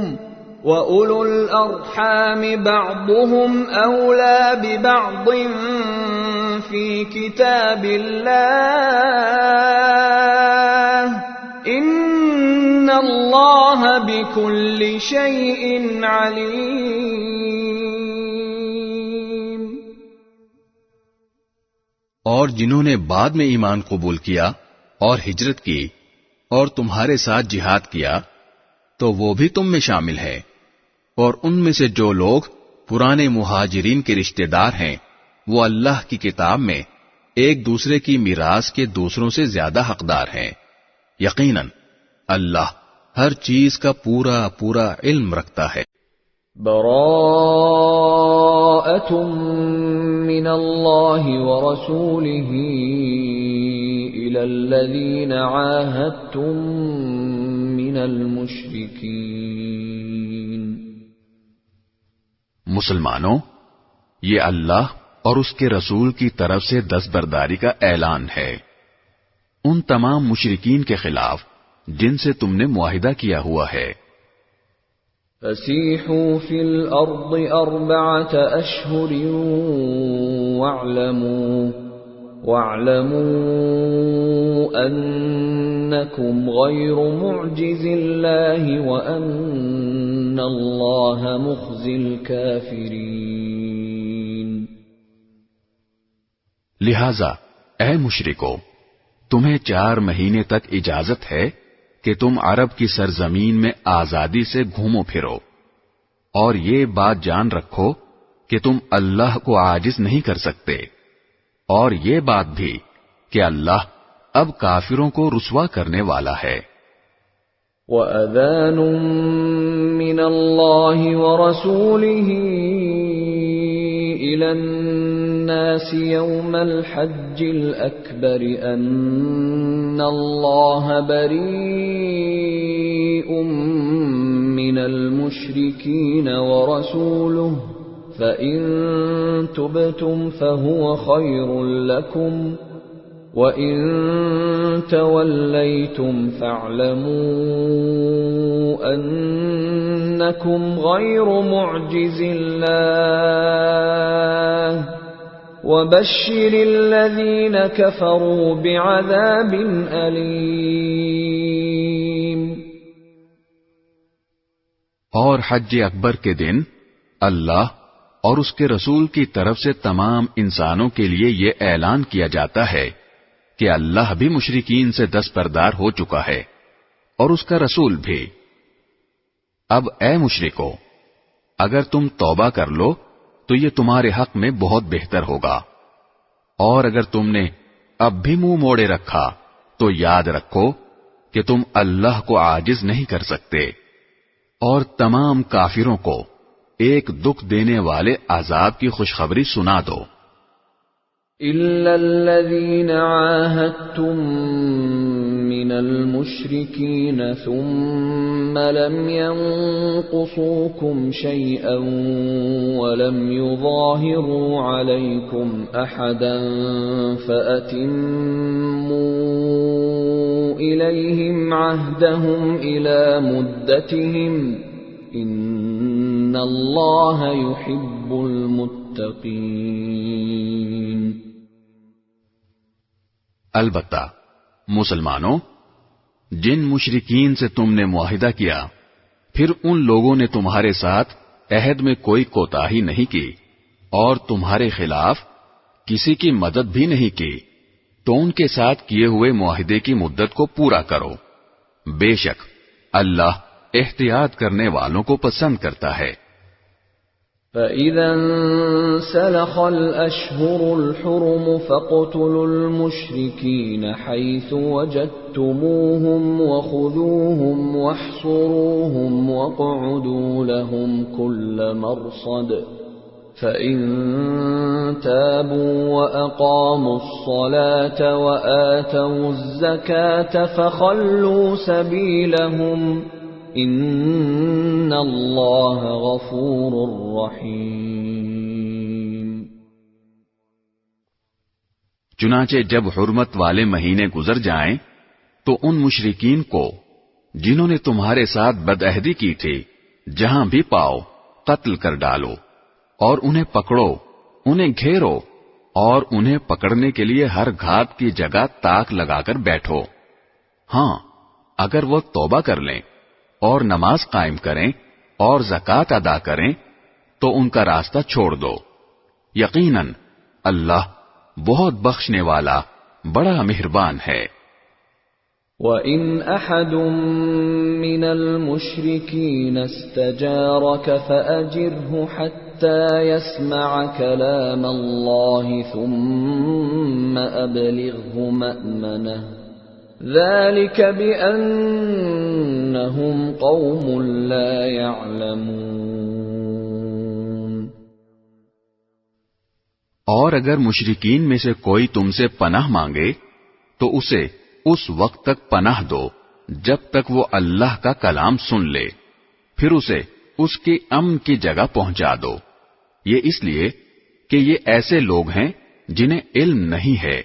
[SPEAKER 1] وأولو الأرحام بعضهم أولى ببعض في كتاب الله إن الله بكل شيء عليم۔
[SPEAKER 2] اور جنہوں نے بعد میں ایمان قبول کیا اور ہجرت کی اور تمہارے ساتھ جہاد کیا تو وہ بھی تم میں شامل ہے، اور ان میں سے جو لوگ پرانے مہاجرین کے رشتہ دار ہیں وہ اللہ کی کتاب میں ایک دوسرے کی میراث کے دوسروں سے زیادہ حقدار ہیں۔ یقیناً اللہ ہر چیز کا پورا پورا علم رکھتا ہے۔
[SPEAKER 1] براءۃ من اللہ ورسولہ الی الذین عاہدتم من المشرکین۔
[SPEAKER 3] مسلمانوں، یہ اللہ اور اس کے رسول کی طرف سے دستبرداری کا اعلان ہے ان تمام مشرکین کے خلاف جن سے تم نے معاہدہ کیا ہوا ہے۔
[SPEAKER 1] فسیحوا فی الارض 4 اشہر واعلموا وَاعْلَمُوا أَنَّكُمْ غَيْرُ مُعْجِزِ اللَّهِ وَأَنَّ اللَّهَ مُخْزِي الْكَافِرِينَ۔
[SPEAKER 3] لہذا اے مشرکو، تمہیں 4 مہینے تک اجازت ہے کہ تم عرب کی سرزمین میں آزادی سے گھومو پھرو، اور یہ بات جان رکھو کہ تم اللہ کو عاجز نہیں کر سکتے، اور یہ بات بھی کہ اللہ اب کافروں کو رسوا کرنے والا ہے۔
[SPEAKER 1] وَأَذَانٌ مِّنَ اللَّهِ وَرَسُولِهِ إِلَى النَّاسِ يَوْمَ الْحَجِّ الْأَكْبَرِ أَنَّ اللَّهَ بَرِيءٌ مِّنَ الْمُشْرِكِينَ وَرَسُولُهُ فَإِن تُبْتُمْ فَهُوَ خَيْرٌ لَّكُمْ وَإِن تَوَلَّيْتُمْ فَاعْلَمُوا أَنَّكُمْ غَيْرُ مُعْجِزِ اللَّهِ وَبَشِّرِ الَّذِينَ كَفَرُوا بِعَذَابٍ أَلِيمٍ۔
[SPEAKER 3] اور حج اکبر کے دن اللہ اور اس کے رسول کی طرف سے تمام انسانوں کے لیے یہ اعلان کیا جاتا ہے کہ اللہ بھی مشرکین سے دستبردار ہو چکا ہے اور اس کا رسول بھی۔ اب اے مشرکو، اگر تم توبہ کر لو تو یہ تمہارے حق میں بہت بہتر ہوگا، اور اگر تم نے اب بھی منہ موڑے رکھا تو یاد رکھو کہ تم اللہ کو عاجز نہیں کر سکتے، اور تمام کافروں کو ایک دکھ دینے والے عذاب کی خوشخبری سنا دو۔
[SPEAKER 1] إِلَّا الَّذِينَ عَاهَدتُّم مِّنَ الْمُشْرِكِينَ ثُمَّ لَمْ يَنقُصُوكُمْ شَيْئًا وَلَمْ يُظَاهِرُوا عَلَيْكُمْ أَحَدًا فَأَتِمُّوا إِلَيْهِمْ عَهْدَهُمْ إِلَى مُدَّتِهِمْ إِنَّ اللَّهَ يُحِبُّ الْمُتَّقِينَ۔
[SPEAKER 3] البتہ مسلمانوں، جن مشرکین سے تم نے معاہدہ کیا پھر ان لوگوں نے تمہارے ساتھ عہد میں کوئی کوتاہی نہیں کی اور تمہارے خلاف کسی کی مدد بھی نہیں کی، تو ان کے ساتھ کیے ہوئے معاہدے کی مدت کو پورا کرو، بے شک اللہ احتیاط کرنے والوں کو پسند کرتا ہے۔
[SPEAKER 1] فَإِذَا انسَلَخَ الْأَشْهُرُ الْحُرُمُ فَاقْتُلُوا الْمُشْرِكِينَ حَيْثُ وَجَدتُّمُوهُمْ وَخُذُوهُمْ وَاحْصُرُوهُمْ وَاقْعُدُوا لَهُمْ كُلَّ مَرْصَدٍ فَإِن تَابُوا وَأَقَامُوا الصَّلَاةَ وَآتَوُا الزَّكَاةَ فَخَلُّوا سَبِيلَهُمْ ان اللہ غفور رحیم۔
[SPEAKER 3] چنانچہ جب حرمت والے مہینے گزر جائیں تو ان مشرکین کو جنہوں نے تمہارے ساتھ بدعہدی کی تھی جہاں بھی پاؤ قتل کر ڈالو، اور انہیں پکڑو، انہیں گھیرو، اور انہیں پکڑنے کے لیے ہر گھات کی جگہ تاک لگا کر بیٹھو۔ ہاں، اگر وہ توبہ کر لیں اور نماز قائم کریں اور زکوٰۃ ادا کریں تو ان کا راستہ چھوڑ دو، یقیناً اللہ بہت بخشنے والا بڑا مہربان ہے۔
[SPEAKER 1] وَإِنْ أَحَدٌ مِّنَ الْمُشْرِكِينَ اسْتَجَارَكَ فَأَجِرْهُ حَتَّى يَسْمَعَ كَلَامَ اللَّهِ ثُمَّ أَبْلِغْهُ مَأْمَنَهُ ذَلِكَ بِأَنَّهُمْ قَوْمٌ لَا يَعْلَمُونَ۔
[SPEAKER 3] اور اگر مشرکین میں سے کوئی تم سے پناہ مانگے تو اسے اس وقت تک پناہ دو جب تک وہ اللہ کا کلام سن لے، پھر اسے اس کی امن کی جگہ پہنچا دو، یہ اس لیے کہ یہ ایسے لوگ ہیں جنہیں علم نہیں ہے۔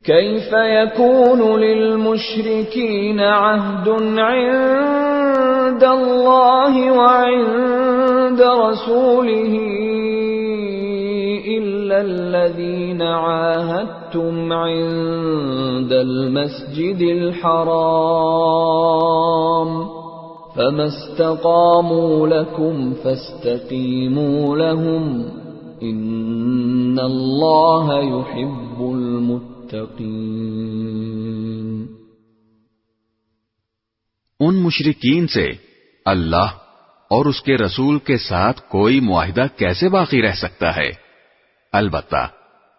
[SPEAKER 1] كيف يكون للمشركين عهد عند الله وعند رسوله إلا الذين عاهدتم عند المسجد الحرام فما استقاموا لكم فاستقيموا لهم ان اللہ يحب المتقین۔
[SPEAKER 3] ان مشرکین سے اللہ اور اس کے رسول کے ساتھ کوئی معاہدہ کیسے باقی رہ سکتا ہے؟ البتہ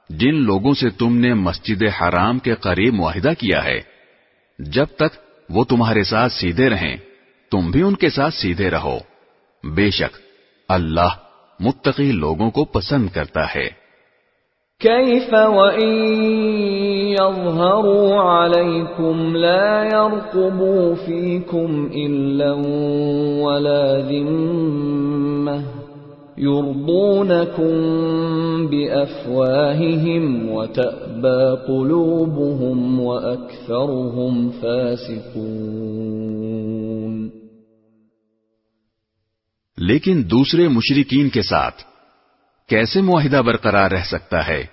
[SPEAKER 3] جن لوگوں سے تم نے مسجد حرام کے قریب معاہدہ کیا ہے، جب تک وہ تمہارے ساتھ سیدھے رہیں تم بھی ان کے ساتھ سیدھے رہو، بے شک اللہ متقی لوگوں کو پسند کرتا ہے۔
[SPEAKER 1] كيف وإن يظهروا عليكم لا يرقبوا فيكم إلا ولا ذمة يرضونكم بأفواههم وتأبى قلوبهم وأكثرهم فاسقون۔
[SPEAKER 3] لیکن دوسرے مشرکین کے ساتھ کیسے معاہدہ برقرار رہ سکتا ہے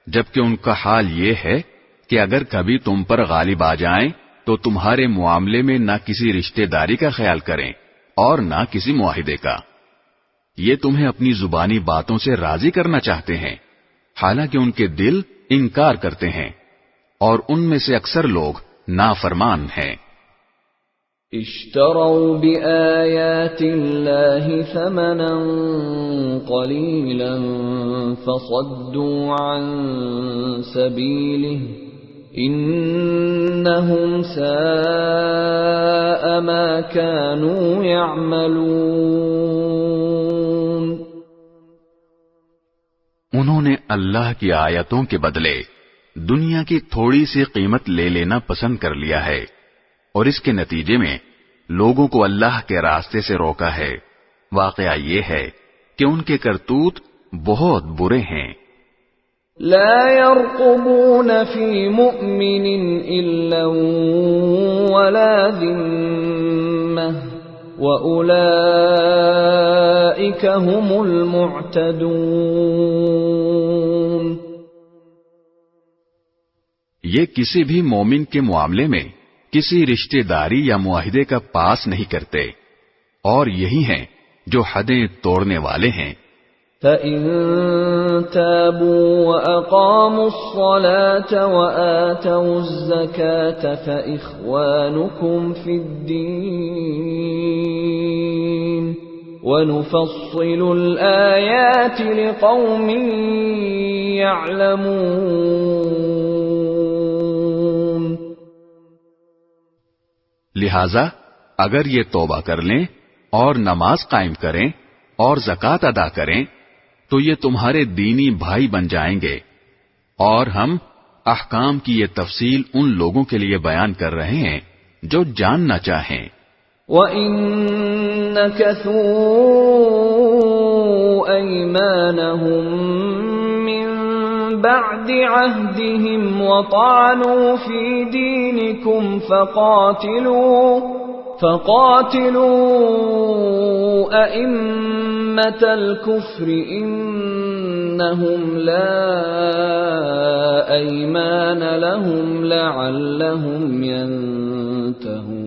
[SPEAKER 3] جبکہ ان کا حال یہ ہے کہ اگر کبھی تم پر غالب آ جائیں تو تمہارے معاملے میں نہ کسی رشتہ داری کا خیال کریں اور نہ کسی معاہدے کا۔ یہ تمہیں اپنی زبانی باتوں سے راضی کرنا چاہتے ہیں، حالانکہ ان کے دل انکار کرتے ہیں اور ان میں سے اکثر لوگ نافرمان ہیں۔
[SPEAKER 1] اشتروا بآيات الله ثمنا قليلا فصدوا عن سبيله إنهم ساء ما كانوا يعملون۔
[SPEAKER 3] انہوں نے اللہ کی آیتوں کے بدلے دنیا کی تھوڑی سی قیمت لے لینا پسند کر لیا ہے، اور اس کے نتیجے میں لوگوں کو اللہ کے راستے سے روکا ہے۔ واقعہ یہ ہے کہ ان کے کرتوت بہت برے ہیں۔
[SPEAKER 1] لا يرقبون في مؤمن إلا ولا ذمة وأولئك هم المعتدون۔
[SPEAKER 3] یہ کسی بھی مومن کے معاملے میں کسی رشتہ داری یا معاہدے کا پاس نہیں کرتے، اور یہی ہیں جو حدیں توڑنے والے ہیں۔
[SPEAKER 1] فَإِن تَابُوا وَأَقَامُوا الصَّلَاةَ وَآتَوُا الزَّكَاةَ فَإِخْوَانُكُمْ فِي الدِّينِ وَنُفَصِّلُ الْآيَاتِ لِقَوْمٍ يَعْلَمُونَ۔
[SPEAKER 3] لہذا اگر یہ توبہ کر لیں اور نماز قائم کریں اور زکوٰۃ ادا کریں تو یہ تمہارے دینی بھائی بن جائیں گے، اور ہم احکام کی یہ تفصیل ان لوگوں کے لیے بیان کر رہے ہیں جو جاننا چاہیں۔
[SPEAKER 1] وَإِن نَكَثُوا أَيْمَانَهُم مِّن بَعْدِ عَهْدِهِمْ وَطَعَنُوا فِي دِينِكُمْ فَقَاتِلُوا أَئِمَّةَ الْكُفْرِ إِنَّهُمْ لَا أَيْمَانَ لَهُمْ لَعَلَّهُمْ يَنْتَهُونَ۔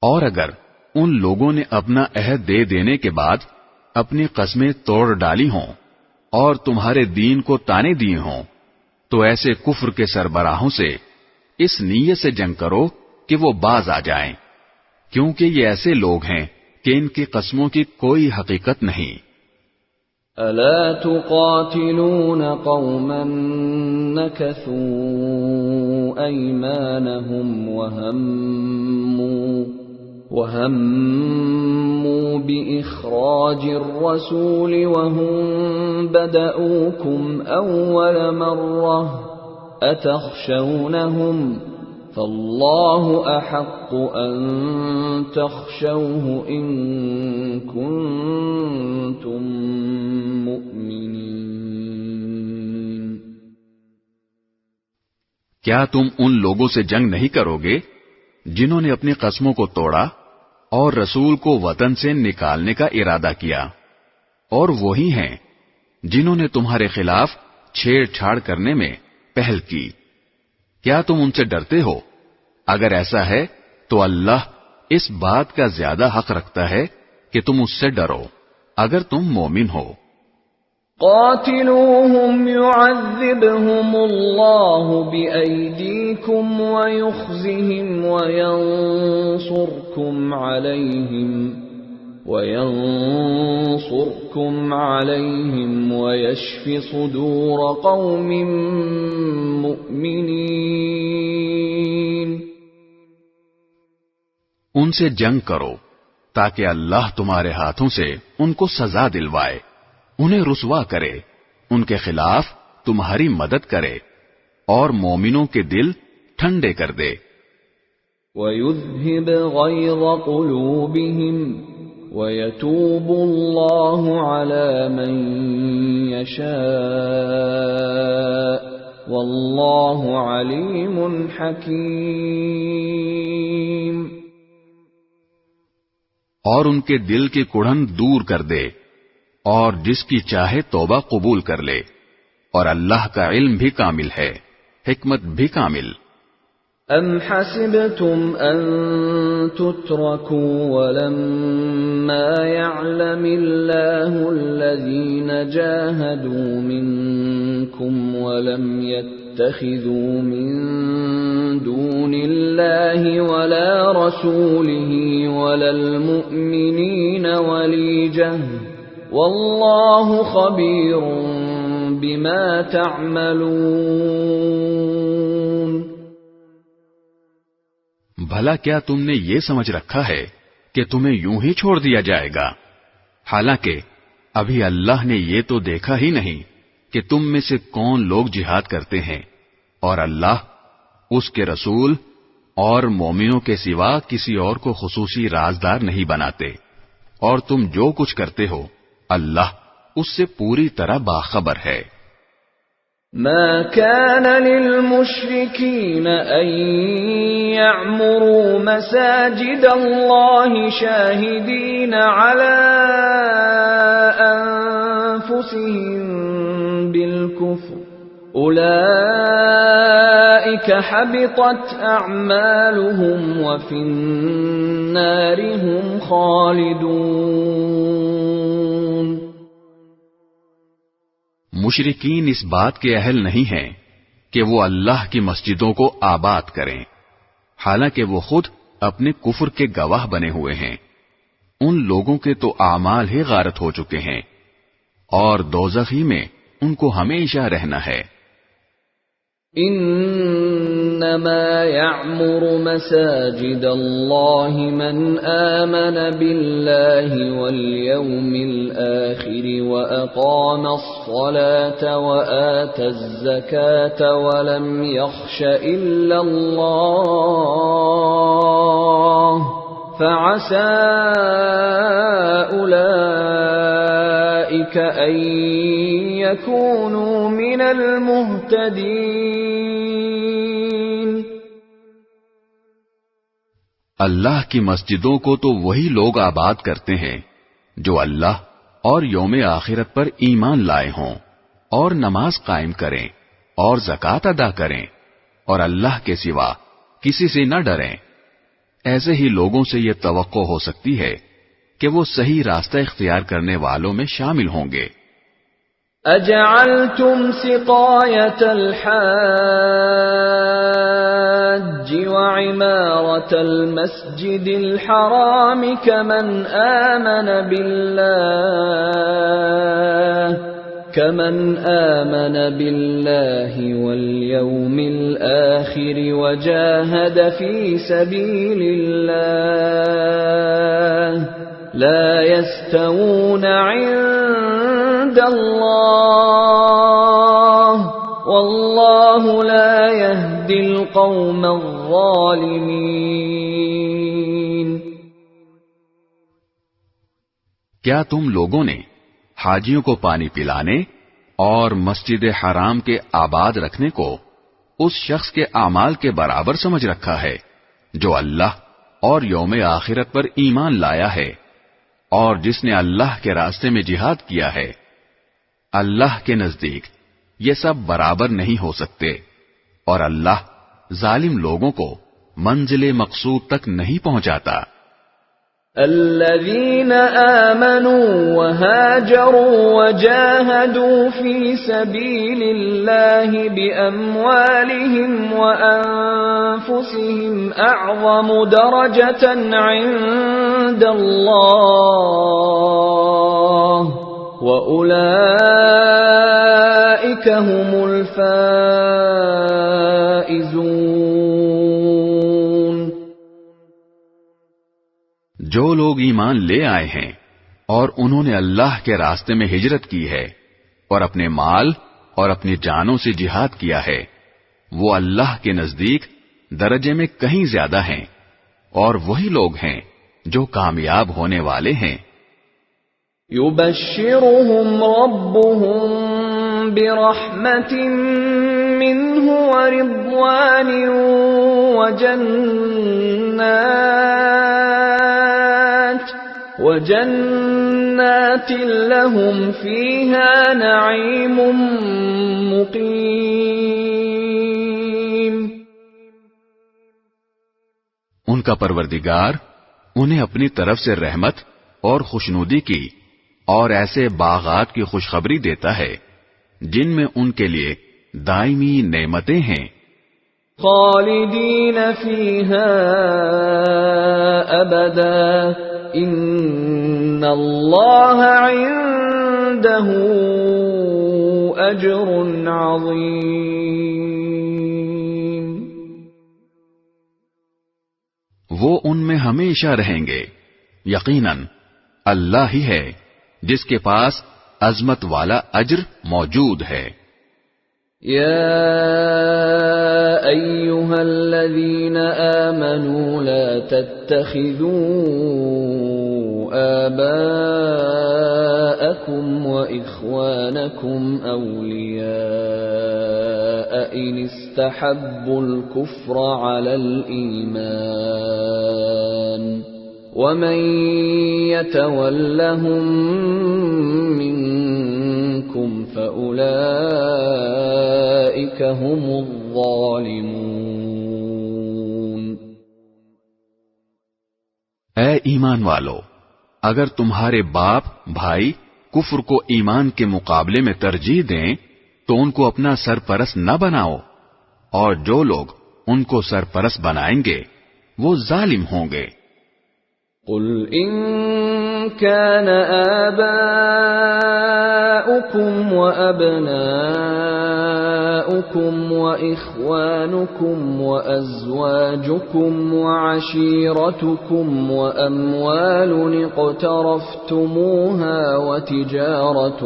[SPEAKER 3] اور اگر ان لوگوں نے اپنا عہد دے دینے کے بعد اپنی قسمیں توڑ ڈالی ہوں اور تمہارے دین کو تانے دیے ہوں تو ایسے کفر کے سربراہوں سے اس نیت سے جنگ کرو کہ وہ باز آ جائیں، کیونکہ یہ ایسے لوگ ہیں کہ ان کی قسموں کی کوئی حقیقت نہیں۔
[SPEAKER 1] أَلَا تُقَاتِلُونَ قَوْمًا نَكَثُوا أَيْمَانَهُمْ وَهَمُّوا بِإِخْرَاجِ الرَّسُولِ وَهُمْ بَدَؤُوكُمْ أَوَّلَ مَرَّةٍ أَتَخْشَوْنَهُمْ فَاللَّهُ أَحَقُّ أَن تَخْشَوْهُ إِن كُنتُم مُّؤْمِنِينَ۔
[SPEAKER 3] کیا تم ان لوگوں سے جنگ نہیں کرو گے جنہوں نے اپنی قسموں کو توڑا اور رسول کو وطن سے نکالنے کا ارادہ کیا؟ اور وہی ہیں جنہوں نے تمہارے خلاف چھیڑ چھاڑ کرنے میں پہل کی. کیا تم ان سے ڈرتے ہو؟ اگر ایسا ہے تو اللہ اس بات کا زیادہ حق رکھتا ہے کہ تم اس سے ڈرو اگر تم مومن ہو.
[SPEAKER 1] قاتلوهم يعذبهم الله بأيديكم ويخزهم وينصركم عليهم ويشف صدور قوم مؤمنين.
[SPEAKER 3] ان سے جنگ کرو تاکہ اللہ تمہارے ہاتھوں سے ان کو سزا دلوائے، انہیں رسوا کرے، ان کے خلاف تمہاری مدد کرے اور مومنوں کے دل ٹھنڈے کر دے.
[SPEAKER 1] وَيُذْهِبْ غَيْظَ قُلُوبِهِمْ وَيَتُوبُ اللَّهُ عَلَى مَن يَشَاءُ وَاللَّهُ عَلِيمٌ حَكِيمٌ.
[SPEAKER 3] اور ان کے دل کی کڑھن دور کر دے اور جس کی چاہے توبہ قبول کر لے، اور اللہ کا علم بھی کامل ہے، حکمت بھی کامل.
[SPEAKER 1] ام حسبتم ان تتركوا ولما يعلم الله الذين جاهدوا منكم ولم يتخذوا من دون الله ولا رسوله ولا المؤمنين وليجة والله خبير بما تعملون.
[SPEAKER 3] بھلا کیا تم نے یہ سمجھ رکھا ہے کہ تمہیں یوں ہی چھوڑ دیا جائے گا؟ حالانکہ ابھی اللہ نے یہ تو دیکھا ہی نہیں کہ تم میں سے کون لوگ جہاد کرتے ہیں، اور اللہ اس کے رسول اور مومنوں کے سوا کسی اور کو خصوصی رازدار نہیں بناتے، اور تم جو کچھ کرتے ہو اللہ اس سے پوری طرح باخبر ہے.
[SPEAKER 1] ما كان للمشركين أن يعمروا مساجد الله شاهدين على أنفسهم بالكفر أولئك حبطت أعمالهم وفي النار هم خالدون.
[SPEAKER 3] مشرکین اس بات کے اہل نہیں ہیں کہ وہ اللہ کی مسجدوں کو آباد کریں، حالانکہ وہ خود اپنے کفر کے گواہ بنے ہوئے ہیں. ان لوگوں کے تو اعمال ہی غارت ہو چکے ہیں، اور دوزخ ہی میں ان کو ہمیشہ رہنا ہے.
[SPEAKER 1] انما يعمر مساجد الله من آمن بالله واليوم الآخر وأقام الصلاة وآتى الزكاة ولم يخش إلا الله فعسى أولئك أن يكونوا من المهتدين.
[SPEAKER 3] اللہ کی مسجدوں کو تو وہی لوگ آباد کرتے ہیں جو اللہ اور یوم آخرت پر ایمان لائے ہوں اور نماز قائم کریں اور زکوٰۃ ادا کریں اور اللہ کے سوا کسی سے نہ ڈریں. ایسے ہی لوگوں سے یہ توقع ہو سکتی ہے کہ وہ صحیح راستہ اختیار کرنے والوں میں شامل ہوں گے.
[SPEAKER 1] اجعلتم سقایت الحاج وعمارة المسجد الحرام كمن آمن بالله واليوم الآخر وجاهد في سبيل الله لا يستوون عند الله والله لا يهدي القوم الظالمين.
[SPEAKER 3] کیا تم لوگوں نے حاجیوں کو پانی پلانے اور مسجد حرام کے آباد رکھنے کو اس شخص کے اعمال کے برابر سمجھ رکھا ہے جو اللہ اور یوم آخرت پر ایمان لایا ہے
[SPEAKER 2] اور جس نے اللہ کے راستے میں جہاد کیا ہے، اللہ کے نزدیک یہ سب برابر نہیں ہو سکتے، اور اللہ ظالم لوگوں کو منزل مقصود تک نہیں پہنچاتا۔
[SPEAKER 1] الذين آمنوا وهاجروا وجاهدوا في سبيل الله بأموالهم وأنفسهم أعظم درجة عند الله وأولئك هم الفائزون۔
[SPEAKER 2] جو لوگ ایمان لے آئے ہیں اور انہوں نے اللہ کے راستے میں ہجرت کی ہے اور اپنے مال اور اپنی جانوں سے جہاد کیا ہے، وہ اللہ کے نزدیک درجے میں کہیں زیادہ ہیں، اور وہی لوگ ہیں جو کامیاب ہونے والے ہیں۔
[SPEAKER 1] يبشرهم ربهم برحمة منه ورضوان وجنات لهم فيها نعيم مقيم۔
[SPEAKER 2] ان کا پروردگار انہیں اپنی طرف سے رحمت اور خوشنودی کی اور ایسے باغات کی خوشخبری دیتا ہے جن میں ان کے لیے دائمی نعمتیں ہیں۔
[SPEAKER 1] خالدین فیہا ابدا ان اللہ عنده اجر عظیم۔
[SPEAKER 2] وہ ان میں ہمیشہ رہیں گے، یقیناً اللہ ہی ہے جس کے پاس عظمت والا اجر موجود ہے۔
[SPEAKER 1] یا ایھا الذین آمنوا لا تتخذوا آباءکم واخوانکم اولیاء ان استحبوا الكفر علی الایمان وَمَن يَتَوَلَّهُم مِّنكُمْ فَأُولَئِكَ هُمُ الظَّالِمُونَ۔
[SPEAKER 2] اے ایمان والو، اگر تمہارے باپ بھائی کفر کو ایمان کے مقابلے میں ترجیح دیں تو ان کو اپنا سرپرست نہ بناؤ، اور جو لوگ ان کو سرپرست بنائیں گے وہ ظالم ہوں گے۔
[SPEAKER 1] قل ان كان آباؤكم وأبناؤكم وإخوانكم وأزواجكم وعشيرتكم وأموال اقترفتموها وتجارة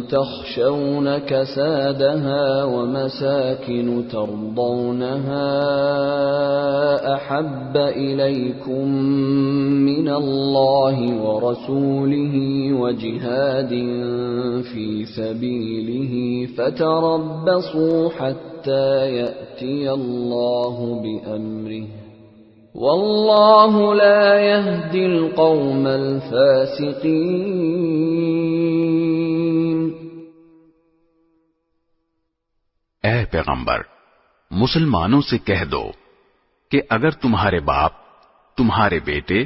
[SPEAKER 1] تخشون كسادها ومساكن ترضونها أحب إليكم من الله ورسوله وجهاد في سبيله فتربصوا حتى يأتي الله بأمره والله لا يهدي القوم الفاسقين۔
[SPEAKER 2] اے پیغمبر، مسلمانوں سے کہہ دو کہ اگر تمہارے باپ، تمہارے بیٹے،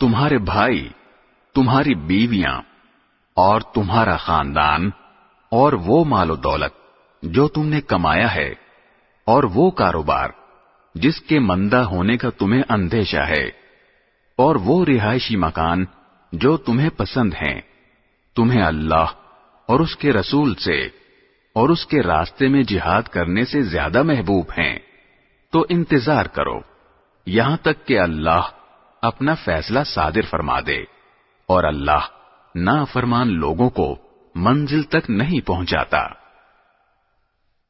[SPEAKER 2] تمہارے بھائی، تمہاری بیویاں اور تمہارا خاندان اور وہ مال و دولت جو تم نے کمایا ہے اور وہ کاروبار جس کے مندہ ہونے کا تمہیں اندیشہ ہے اور وہ رہائشی مکان جو تمہیں پسند ہیں، تمہیں اللہ اور اس کے رسول سے اور اس کے راستے میں جہاد کرنے سے زیادہ محبوب ہیں، تو انتظار کرو یہاں تک کہ اللہ اپنا فیصلہ صادر فرما دے، اور اللہ نافرمان لوگوں کو منزل تک نہیں پہنچاتا۔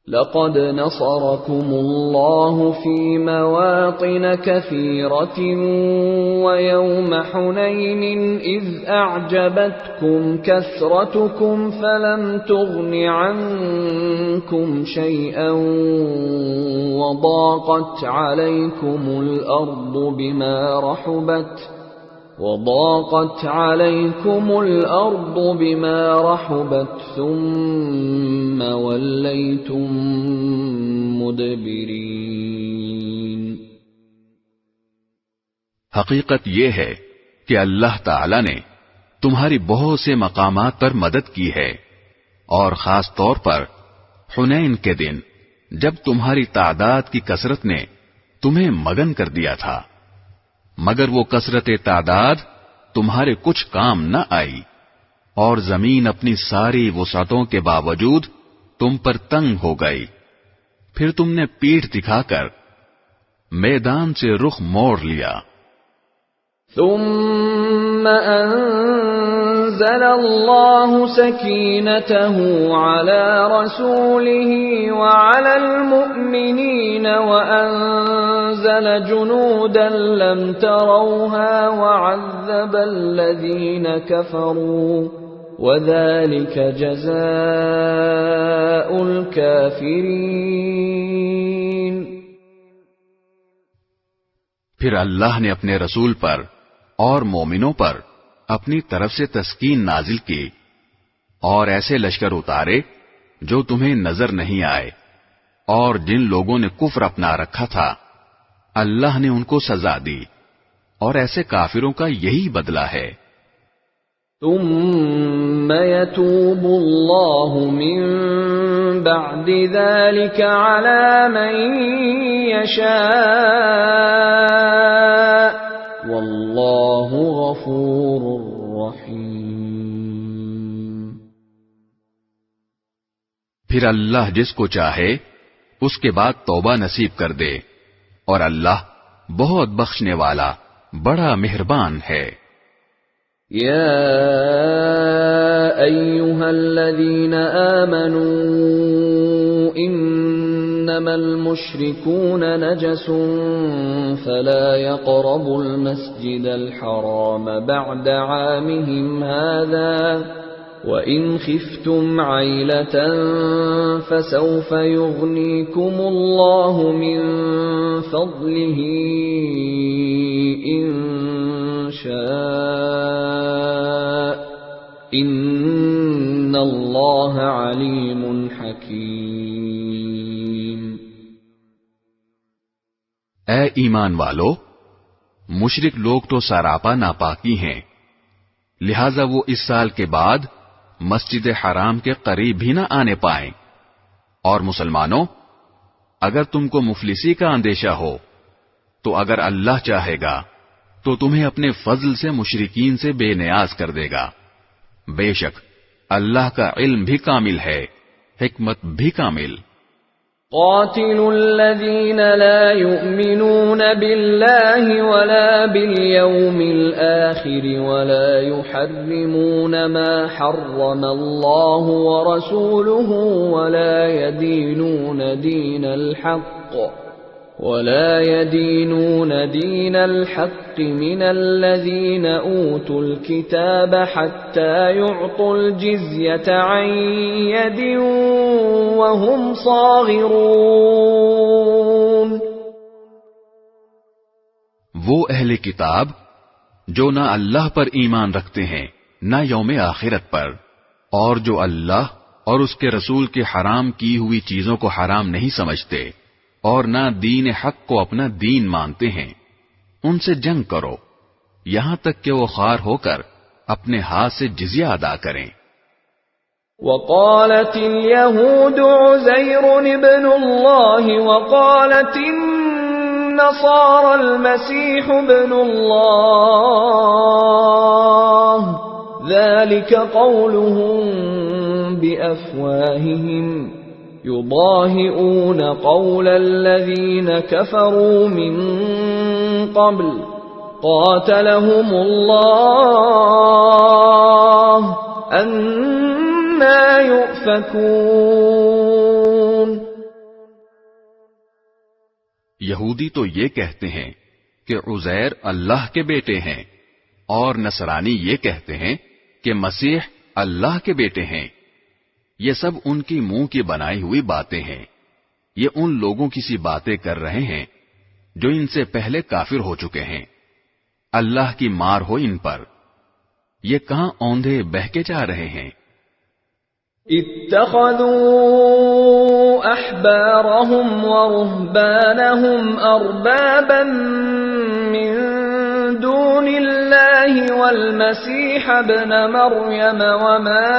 [SPEAKER 1] لقد نصركم الله في مواطن كثيرة ويوم حنين إذ أعجبتكم كثرتكم فلم تغن عنكم شيئا وضاقت عليكم الأرض بما رحبت وضاقت عليكم الأرض بما رحبت ثم وليتم مدبرين.
[SPEAKER 3] حقیقت یہ ہے کہ اللہ تعالی نے تمہاری بہت سے مقامات پر مدد کی ہے، اور خاص طور پر حنین کے دن جب تمہاری تعداد کی کثرت نے تمہیں مگن کر دیا تھا، مگر وہ کثرت تعداد تمہارے کچھ کام نہ آئی، اور زمین اپنی ساری وسعتوں کے باوجود تم پر تنگ ہو گئی، پھر تم نے پیٹھ دکھا کر میدان سے رخ موڑ لیا.
[SPEAKER 1] ثم أنزل الله سكينته على رسوله وعلى المؤمنين وأنزل جنودا لم تروها وعذب الذين كفروا وذلك جزاء الكافرين.
[SPEAKER 3] پھر اللہ نے اپنے رسول پر اور مومنوں پر اپنی طرف سے تسکین نازل کی، اور ایسے لشکر اتارے جو تمہیں نظر نہیں آئے، اور جن لوگوں نے کفر اپنا رکھا تھا اللہ نے ان کو سزا دی، اور ایسے کافروں کا یہی بدلہ ہے.
[SPEAKER 1] ثم يتوب الله من بعد ذلك على من يشاء والله غفور رحيم.
[SPEAKER 3] پھر اللہ جس کو چاہے اس کے بعد توبہ نصیب کر دے، اور اللہ بہت بخشنے والا بڑا مہربان ہے.
[SPEAKER 1] يا أيها الذين آمنوا إنما المشركون نجس فلا يقربوا المسجد الحرام بعد عامهم هذا وإن خفتم عيلة فسوف يغنيكم الله من فضله إن شاء ان اللہ علیم حکیم.
[SPEAKER 3] اے ایمان والو، مشرک لوگ تو سراپا ناپاکی ہیں، لہذا وہ اس سال کے بعد مسجد حرام کے قریب بھی نہ آنے پائیں. اور مسلمانوں، اگر تم کو مفلسی کا اندیشہ ہو تو اگر اللہ چاہے گا تو تمہیں اپنے فضل سے مشرکین سے بے نیاز کر دے گا. بے شک اللہ کا علم بھی کامل ہے، حکمت بھی کامل.
[SPEAKER 1] قاتلوا الذين لا يؤمنون بالله ولا باليوم الآخر ولا يحرمون ما حرم الله ورسوله ولا يدينون دين الحق من الذين أوتوا الكتاب حتى يعطوا الجزية عن يد وهم صاغرون.
[SPEAKER 3] وہ اہل کتاب جو نہ اللہ پر ایمان رکھتے ہیں نہ یوم آخرت پر، اور جو اللہ اور اس کے رسول کے حرام کی ہوئی چیزوں کو حرام نہیں سمجھتے اور نہ دین حق کو اپنا دین مانتے ہیں، ان سے جنگ کرو یہاں تک کہ وہ خوار ہو کر اپنے ہاتھ سے جزیہ ادا کریں.
[SPEAKER 1] وقالت اليهود عزير ابن الله وقالت النصارى المسيح ابن الله ذلك قولهم بأفواههم يضاهئون قول الذين كفروا من قبل قاتلهم الله أنى يؤفكون.
[SPEAKER 3] یہودی تو یہ کہتے ہیں کہ عزیر اللہ کے بیٹے ہیں، اور نصرانی یہ کہتے ہیں کہ مسیح اللہ کے بیٹے ہیں. یہ سب ان کی منہ کی بنائی ہوئی باتیں ہیں. یہ ان لوگوں کی سی باتیں کر رہے ہیں جو ان سے پہلے کافر ہو چکے ہیں. اللہ کی مار ہو ان پر، یہ کہاں اوندھے بہکے جا رہے ہیں؟
[SPEAKER 1] اتخذوا احبارهم ورهبانهم اربابا من دون الله والمسيح ابن مريم وما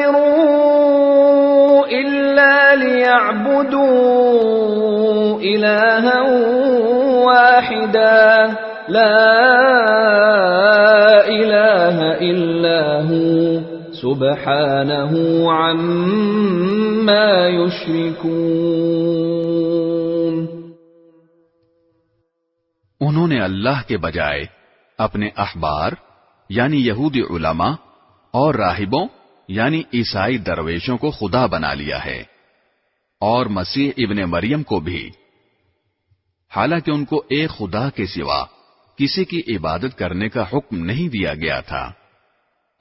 [SPEAKER 1] امروا الا ليعبدوا الها واحدا لا الہ الا هو سبحانہ عما یشرکون۔
[SPEAKER 3] انہوں نے اللہ کے بجائے اپنے احبار یعنی یہودی علماء اور راہبوں یعنی عیسائی درویشوں کو خدا بنا لیا ہے، اور مسیح ابن مریم کو بھی، حالانکہ ان کو ایک خدا کے سوا کسی کی عبادت کرنے کا حکم نہیں دیا گیا تھا،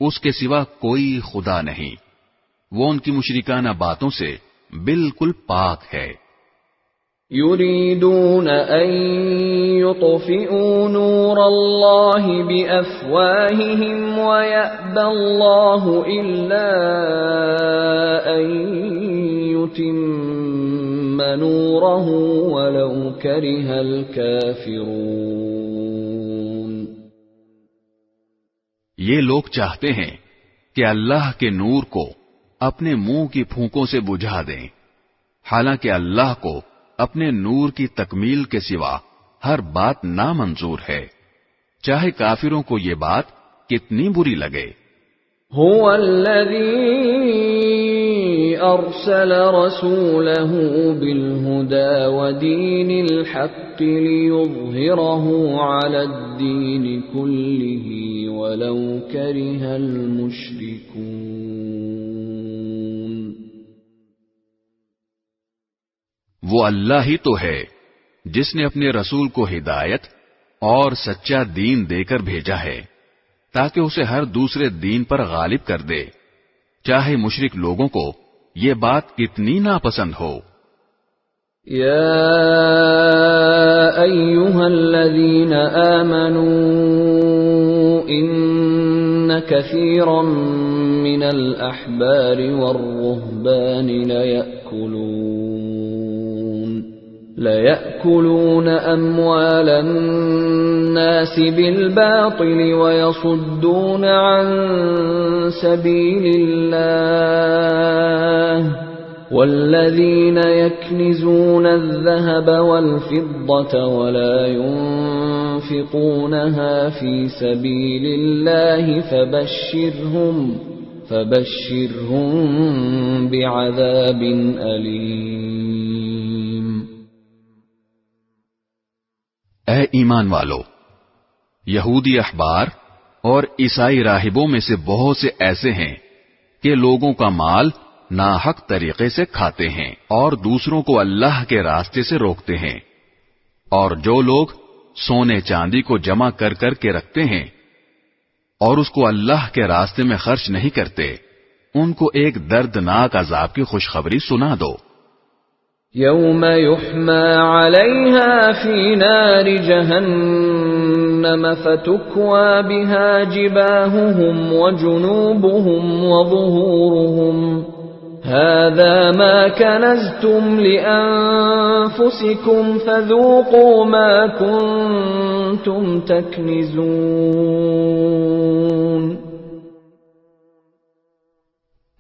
[SPEAKER 3] اس کے سوا کوئی خدا نہیں، وہ ان کی مشرکانہ باتوں سے بالکل پاک ہے۔
[SPEAKER 1] یریدون ان یطفئوا نور اللہ بافواہہم ویأبی اللہ الا ان یتم نورہ ولو کرہ الکافرون۔
[SPEAKER 3] یہ لوگ چاہتے ہیں کہ اللہ کے نور کو اپنے منہ کی پھونکوں سے بجھا دیں، حالانکہ اللہ کو اپنے نور کی تکمیل کے سوا ہر بات نامنظور ہے، چاہے کافروں کو یہ بات کتنی بری لگے۔
[SPEAKER 1] هو الذی ارسل رسولہ بالہدى ودین الحق لیظہرہ علی الدین کلہ ولو کرہ المشرکون۔
[SPEAKER 3] وہ اللہ ہی تو ہے جس نے اپنے رسول کو ہدایت اور سچا دین دے کر بھیجا ہے تاکہ اسے ہر دوسرے دین پر غالب کر دے، چاہے مشرک لوگوں کو یہ بات کتنی ناپسند ہو۔
[SPEAKER 1] یا ایھا الذین آمنوا ان کثیرا من الاحبار والرہبان لَيَأْكُلُونَ أَمْوَالَ النَّاسِ بِالْبَاطِلِ وَيَصُدُّونَ عَن سَبِيلِ اللَّهِ وَالَّذِينَ يَكْنِزُونَ الذَّهَبَ وَالْفِضَّةَ وَلَا يُنْفِقُونَهَا فِي سَبِيلِ اللَّهِ فَبَشِّرْهُم بِعَذَابٍ أَلِيمٍ۔
[SPEAKER 3] اے ایمان والو، یہودی احبار اور عیسائی راہبوں میں سے بہت سے ایسے ہیں کہ لوگوں کا مال ناحق طریقے سے کھاتے ہیں اور دوسروں کو اللہ کے راستے سے روکتے ہیں، اور جو لوگ سونے چاندی کو جمع کر کر کے رکھتے ہیں اور اس کو اللہ کے راستے میں خرچ نہیں کرتے، ان کو ایک دردناک عذاب کی خوشخبری سنا دو۔
[SPEAKER 1] یوم یحمى علیہا فی نار جہنم فتکوی بها جباہہم وجنوبہم وظہورہم هذا ما کنزتم لأنفسکم فذوقوا ما کنتم تکنزون۔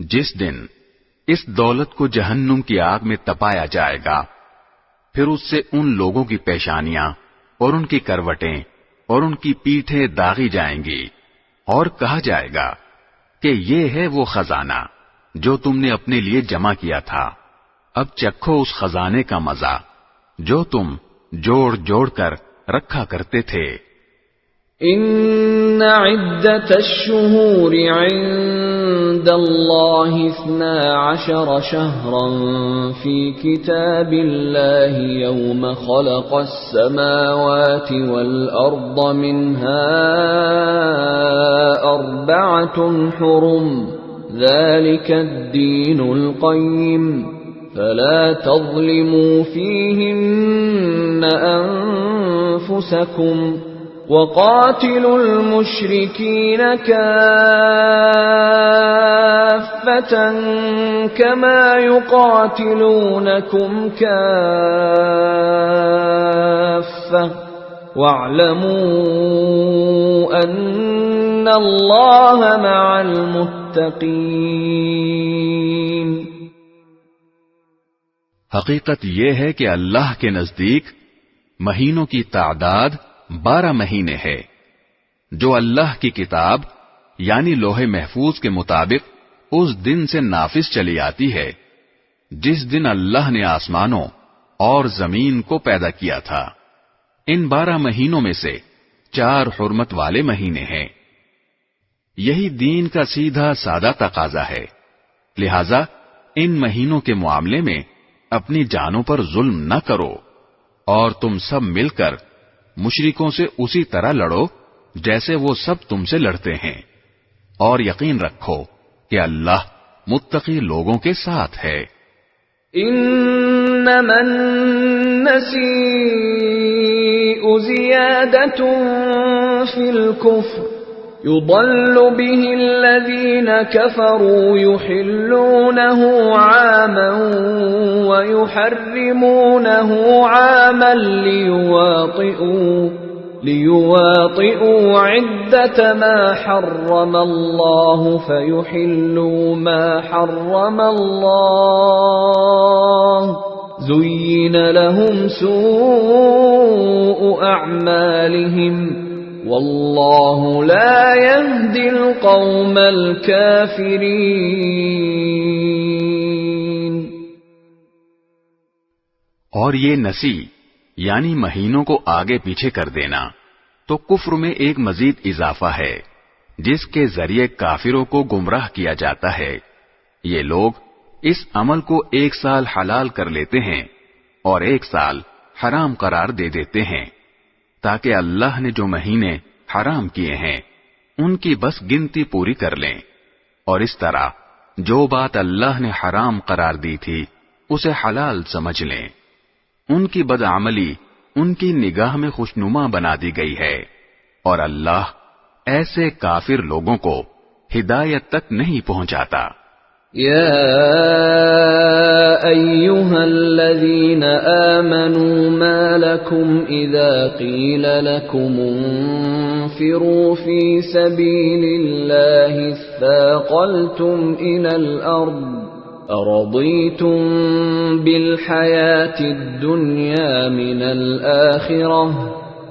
[SPEAKER 3] جس دن اس دولت کو جہنم کی آگ میں تپایا جائے گا، پھر اس سے ان لوگوں کی پیشانیاں اور ان کی کروٹیں اور ان کی پیٹھیں داغی جائیں گی، اور کہا جائے گا کہ یہ ہے وہ خزانہ جو تم نے اپنے لیے جمع کیا تھا، اب چکھو اس خزانے کا مزہ جو تم جوڑ جوڑ کر رکھا کرتے تھے۔
[SPEAKER 1] ان عدت الشہور عند اللہ 12 شہرا فی کتاب اللہ یوم خلق السماوات والارض منها 4 حرم ذلك الدین القیم فلا تظلموا فيهن أنفسكم وقاتلوا المشركين كافة كما يقاتلونكم كافة واعلموا أن الله مع المتقين.
[SPEAKER 3] حقیقت یہ ہے کہ اللہ کے نزدیک مہینوں کی تعداد 12 مہینے ہے، جو اللہ کی کتاب یعنی لوح محفوظ کے مطابق اس دن سے نافذ چلی آتی ہے جس دن اللہ نے آسمانوں اور زمین کو پیدا کیا تھا۔ ان 12 مہینوں میں سے 4 حرمت والے مہینے ہیں۔ یہی دین کا سیدھا سادہ تقاضا ہے، لہذا ان مہینوں کے معاملے میں اپنی جانوں پر ظلم نہ کرو، اور تم سب مل کر مشرکوں سے اسی طرح لڑو جیسے وہ سب تم سے لڑتے ہیں، اور یقین رکھو کہ اللہ متقی لوگوں کے ساتھ ہے۔
[SPEAKER 1] انما النسیء زیادۃ فی الکفر يضل به الذين كفروا يحلونه عاما ويحرمونه عاما ليواطئوا عدة ما حرم الله فيحلوا ما حرم الله زين لهم سوء أعمالهم واللہ لا يهدی القوم الكافرین۔
[SPEAKER 3] اور یہ نسی یعنی مہینوں کو آگے پیچھے کر دینا تو کفر میں ایک مزید اضافہ ہے جس کے ذریعے کافروں کو گمراہ کیا جاتا ہے۔ یہ لوگ اس عمل کو 1 سال حلال کر لیتے ہیں اور 1 سال حرام قرار دے دیتے ہیں، تاکہ اللہ نے جو مہینے حرام کیے ہیں ان کی بس گنتی پوری کر لیں، اور اس طرح جو بات اللہ نے حرام قرار دی تھی اسے حلال سمجھ لیں۔ ان کی بدعملی ان کی نگاہ میں خوشنما بنا دی گئی ہے، اور اللہ ایسے کافر لوگوں کو ہدایت تک نہیں پہنچاتا۔
[SPEAKER 1] يا أيها الذين آمنوا ما لكم إذا قيل لكم انفروا في سبيل الله اثاقلتم إلى الأرض أرضيتم بالحياة الدنيا من الآخرة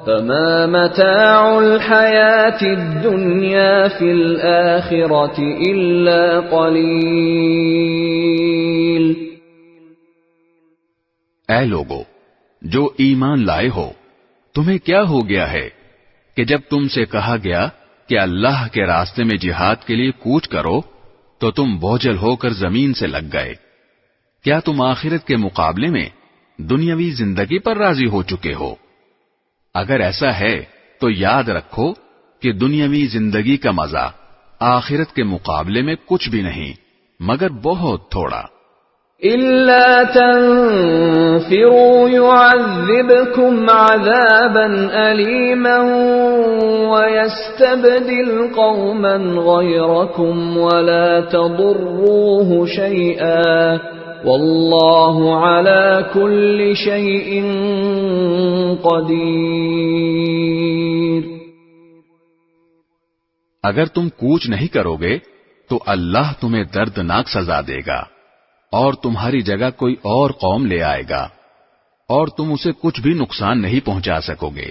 [SPEAKER 1] فما متاع الحياة الدنيا في الآخرة إلا قليل۔
[SPEAKER 3] اے لوگو جو ایمان لائے ہو، تمہیں کیا ہو گیا ہے کہ جب تم سے کہا گیا کہ اللہ کے راستے میں جہاد کے لیے کوچ کرو تو تم بوجھل ہو کر زمین سے لگ گئے؟ کیا تم آخرت کے مقابلے میں دنیاوی زندگی پر راضی ہو چکے ہو؟ اگر ایسا ہے تو یاد رکھو کہ دنیاوی زندگی کا مزہ آخرت کے مقابلے میں کچھ بھی نہیں مگر بہت تھوڑا۔
[SPEAKER 1] إِلَّا تَنفِرُوا يُعَذِّبْكُمْ عَذَابًا أَلِيمًا وَيَسْتَبْدِلْ قَوْمًا غَيْرَكُمْ وَلَا تَضُرُّوهُ شَيْئًا وَاللَّهُ عَلَى كُلِّ شَيْءٍ قَدِيرٌ۔
[SPEAKER 3] اگر تم کوچ نہیں کرو گے تو اللہ تمہیں دردناک سزا دے گا اور تمہاری جگہ کوئی اور قوم لے آئے گا اور تم اسے کچھ بھی نقصان نہیں پہنچا سکو گے،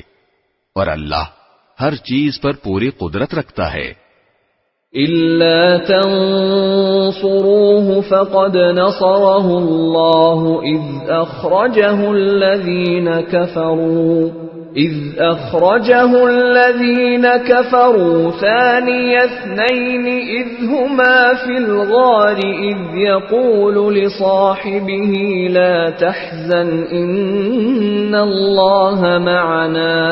[SPEAKER 3] اور اللہ ہر چیز پر پوری قدرت رکھتا ہے۔
[SPEAKER 1] إِلَّا تَنصُرُوهُ فَقَدْ نَصَرَهُ اللَّهُ إِذْ أَخْرَجَهُ الَّذِينَ كَفَرُوا ثَانِيَ اثْنَيْنِ إِذْ هُمَا فِي الْغَارِ إِذْ يَقُولُ لِصَاحِبِهِ لَا تَحْزَنْ إِنَّ اللَّهَ مَعَنَا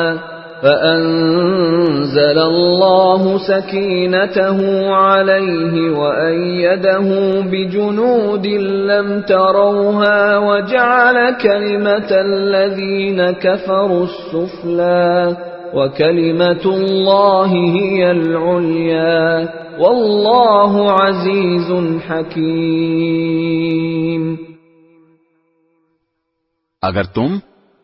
[SPEAKER 1] فأنزل الله سكينته عليه وأيده بجنود لم تروها وجعل كلمة الذين كفروا السفلى وكلمة الله هي العليا والله عزيز حكيم.
[SPEAKER 2] اگر تم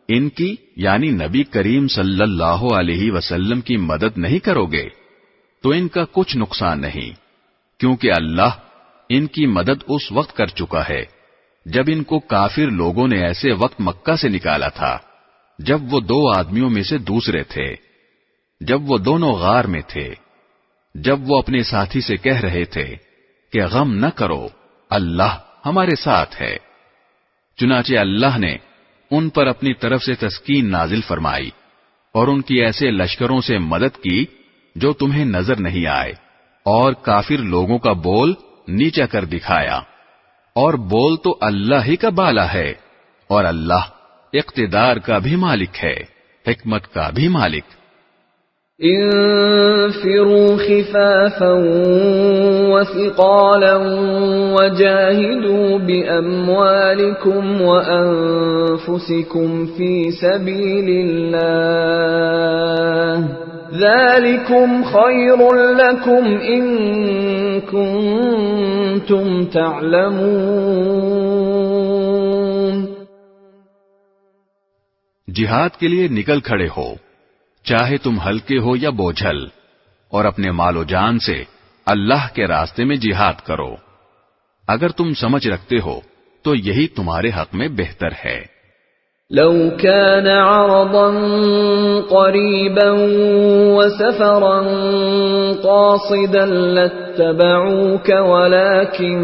[SPEAKER 2] ان کی یعنی نبی کریم صلی اللہ علیہ وسلم کی مدد نہیں کرو گے تو ان کا کچھ نقصان نہیں، کیونکہ اللہ ان کی مدد اس وقت کر چکا ہے جب ان کو کافر لوگوں نے ایسے وقت مکہ سے نکالا تھا جب وہ دو آدمیوں میں سے دوسرے تھے، جب وہ دونوں غار میں تھے، جب وہ اپنے ساتھی سے کہہ رہے تھے کہ غم نہ کرو، اللہ ہمارے ساتھ ہے۔ چنانچہ اللہ نے ان پر اپنی طرف سے تسکین نازل فرمائی اور ان کی ایسے لشکروں سے مدد کی جو تمہیں نظر نہیں آئے، اور کافر لوگوں کا بول نیچا کر دکھایا، اور بول تو اللہ ہی کا بالا ہے، اور اللہ اقتدار کا بھی مالک ہے، حکمت کا بھی مالک۔
[SPEAKER 1] انفروا خفافا وثقالا وجاهدوا بأموالكم وأنفسكم في سبيل الله ذلكم خير لكم إن كنتم تعلمون۔
[SPEAKER 2] جہاد کے لیے نکل کھڑے ہو، چاہے تم ہلکے ہو یا بوجھل، اور اپنے مال و جان سے اللہ کے راستے میں جہاد کرو۔ اگر تم سمجھ رکھتے ہو تو یہی تمہارے حق میں بہتر ہے۔
[SPEAKER 1] لو كان عرضا قريبا وسفرا قاصدا لاتبعوك ولكن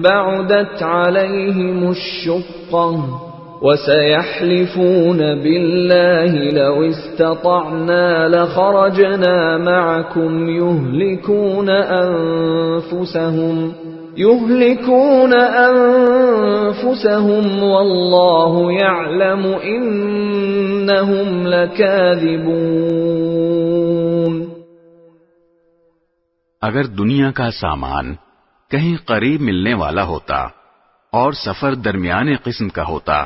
[SPEAKER 1] بعدت عليهم الشقة وَسَيَحْلِفُونَ بِاللَّهِ لَوْ اسْتَطَعْنَا لَخَرَجْنَا مَعَكُمْ يُهْلِكُونَ أَنفُسَهُمْ وَاللَّهُ يَعْلَمُ إِنَّهُمْ لَكَاذِبُونَ۔
[SPEAKER 3] اگر دنیا کا سامان کہیں قریب ملنے والا ہوتا اور سفر درمیانے قسم کا ہوتا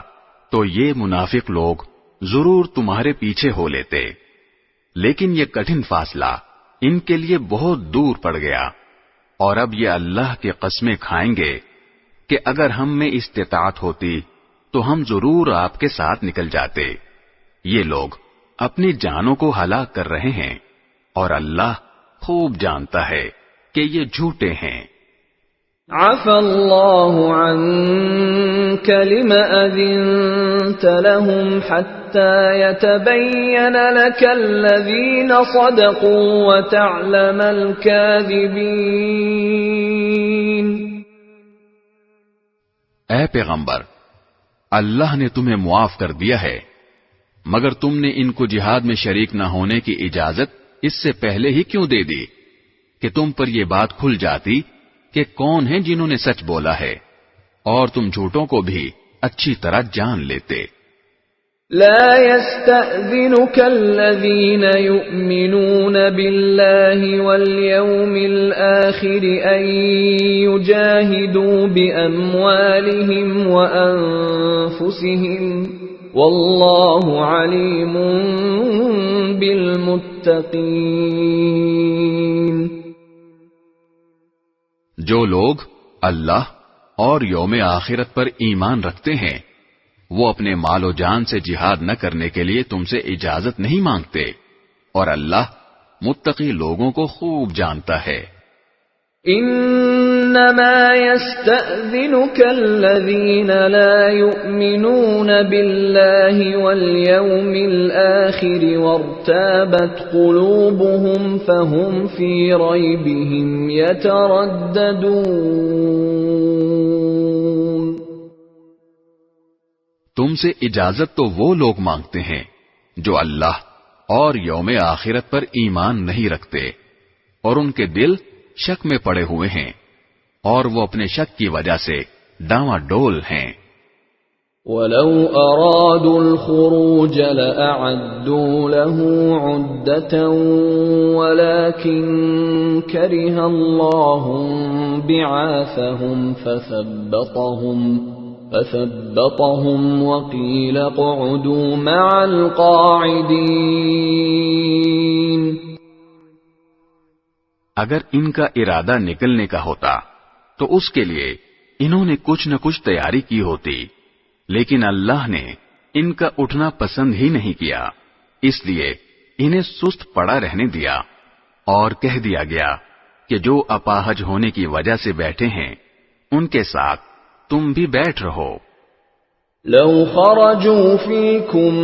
[SPEAKER 3] تو یہ منافق لوگ ضرور تمہارے پیچھے ہو لیتے، لیکن یہ کٹھن فاصلہ ان کے لیے بہت دور پڑ گیا، اور اب یہ اللہ کی قسمیں کھائیں گے کہ اگر ہم میں استطاعت ہوتی تو ہم ضرور آپ کے ساتھ نکل جاتے۔ یہ لوگ اپنی جانوں کو ہلاک کر رہے ہیں، اور اللہ خوب جانتا ہے کہ یہ جھوٹے ہیں۔
[SPEAKER 1] عفى الله عنك لما أذنت لهم حتى يتبين لك الذين صدقوا وتعلم الكاذبين۔
[SPEAKER 2] اے پیغمبر، اللہ نے تمہیں معاف کر دیا ہے، مگر تم نے ان کو جہاد میں شریک نہ ہونے کی اجازت اس سے پہلے ہی کیوں دے دی کہ تم پر یہ بات کھل جاتی کہ کون ہیں جنہوں نے سچ بولا ہے، اور تم جھوٹوں کو بھی اچھی طرح جان لیتے۔
[SPEAKER 1] لا يستأذنك الذين يؤمنون بالله واليوم الآخر أن يجاهدوا بأموالهم وأنفسهم والله عليم بالمتقين۔
[SPEAKER 2] جو لوگ اللہ اور یوم آخرت پر ایمان رکھتے ہیں وہ اپنے مال و جان سے جہاد نہ کرنے کے لیے تم سے اجازت نہیں مانگتے، اور اللہ متقی لوگوں کو خوب جانتا ہے۔
[SPEAKER 1] انما يستأذنك الذين لا يؤمنون بالله واليوم الآخر وارتابت قلوبهم فهم في ريبهم يترددون۔
[SPEAKER 2] تم سے اجازت تو وہ لوگ مانگتے ہیں جو اللہ اور یوم آخرت پر ایمان نہیں رکھتے، اور ان کے دل شک میں پڑے ہوئے ہیں، اور وہ اپنے شک کی وجہ سے ڈاواں ڈول ہیں۔
[SPEAKER 1] وَلَوْ أَرَادُوا الْخُرُوجَ لَأَعَدُّوا لَهُ عُدَّةً وَلَكِنْ كَرِهَ اللَّهُ بِعَاثَهُمْ فَثَبَّطَهُمْ وَقِيلَ اقْعُدُوا مَعَ الْقَاعِدِينَ۔
[SPEAKER 3] اگر ان کا ارادہ نکلنے کا ہوتا تو اس کے لیے انہوں نے کچھ نہ کچھ تیاری کی ہوتی، لیکن اللہ نے ان کا اٹھنا پسند ہی نہیں کیا، اس لیے انہیں سست پڑا رہنے دیا اور کہہ دیا گیا کہ جو اپاہج ہونے کی وجہ سے بیٹھے ہیں ان کے ساتھ تم بھی بیٹھ رہو۔
[SPEAKER 1] لو خرجوا فيكم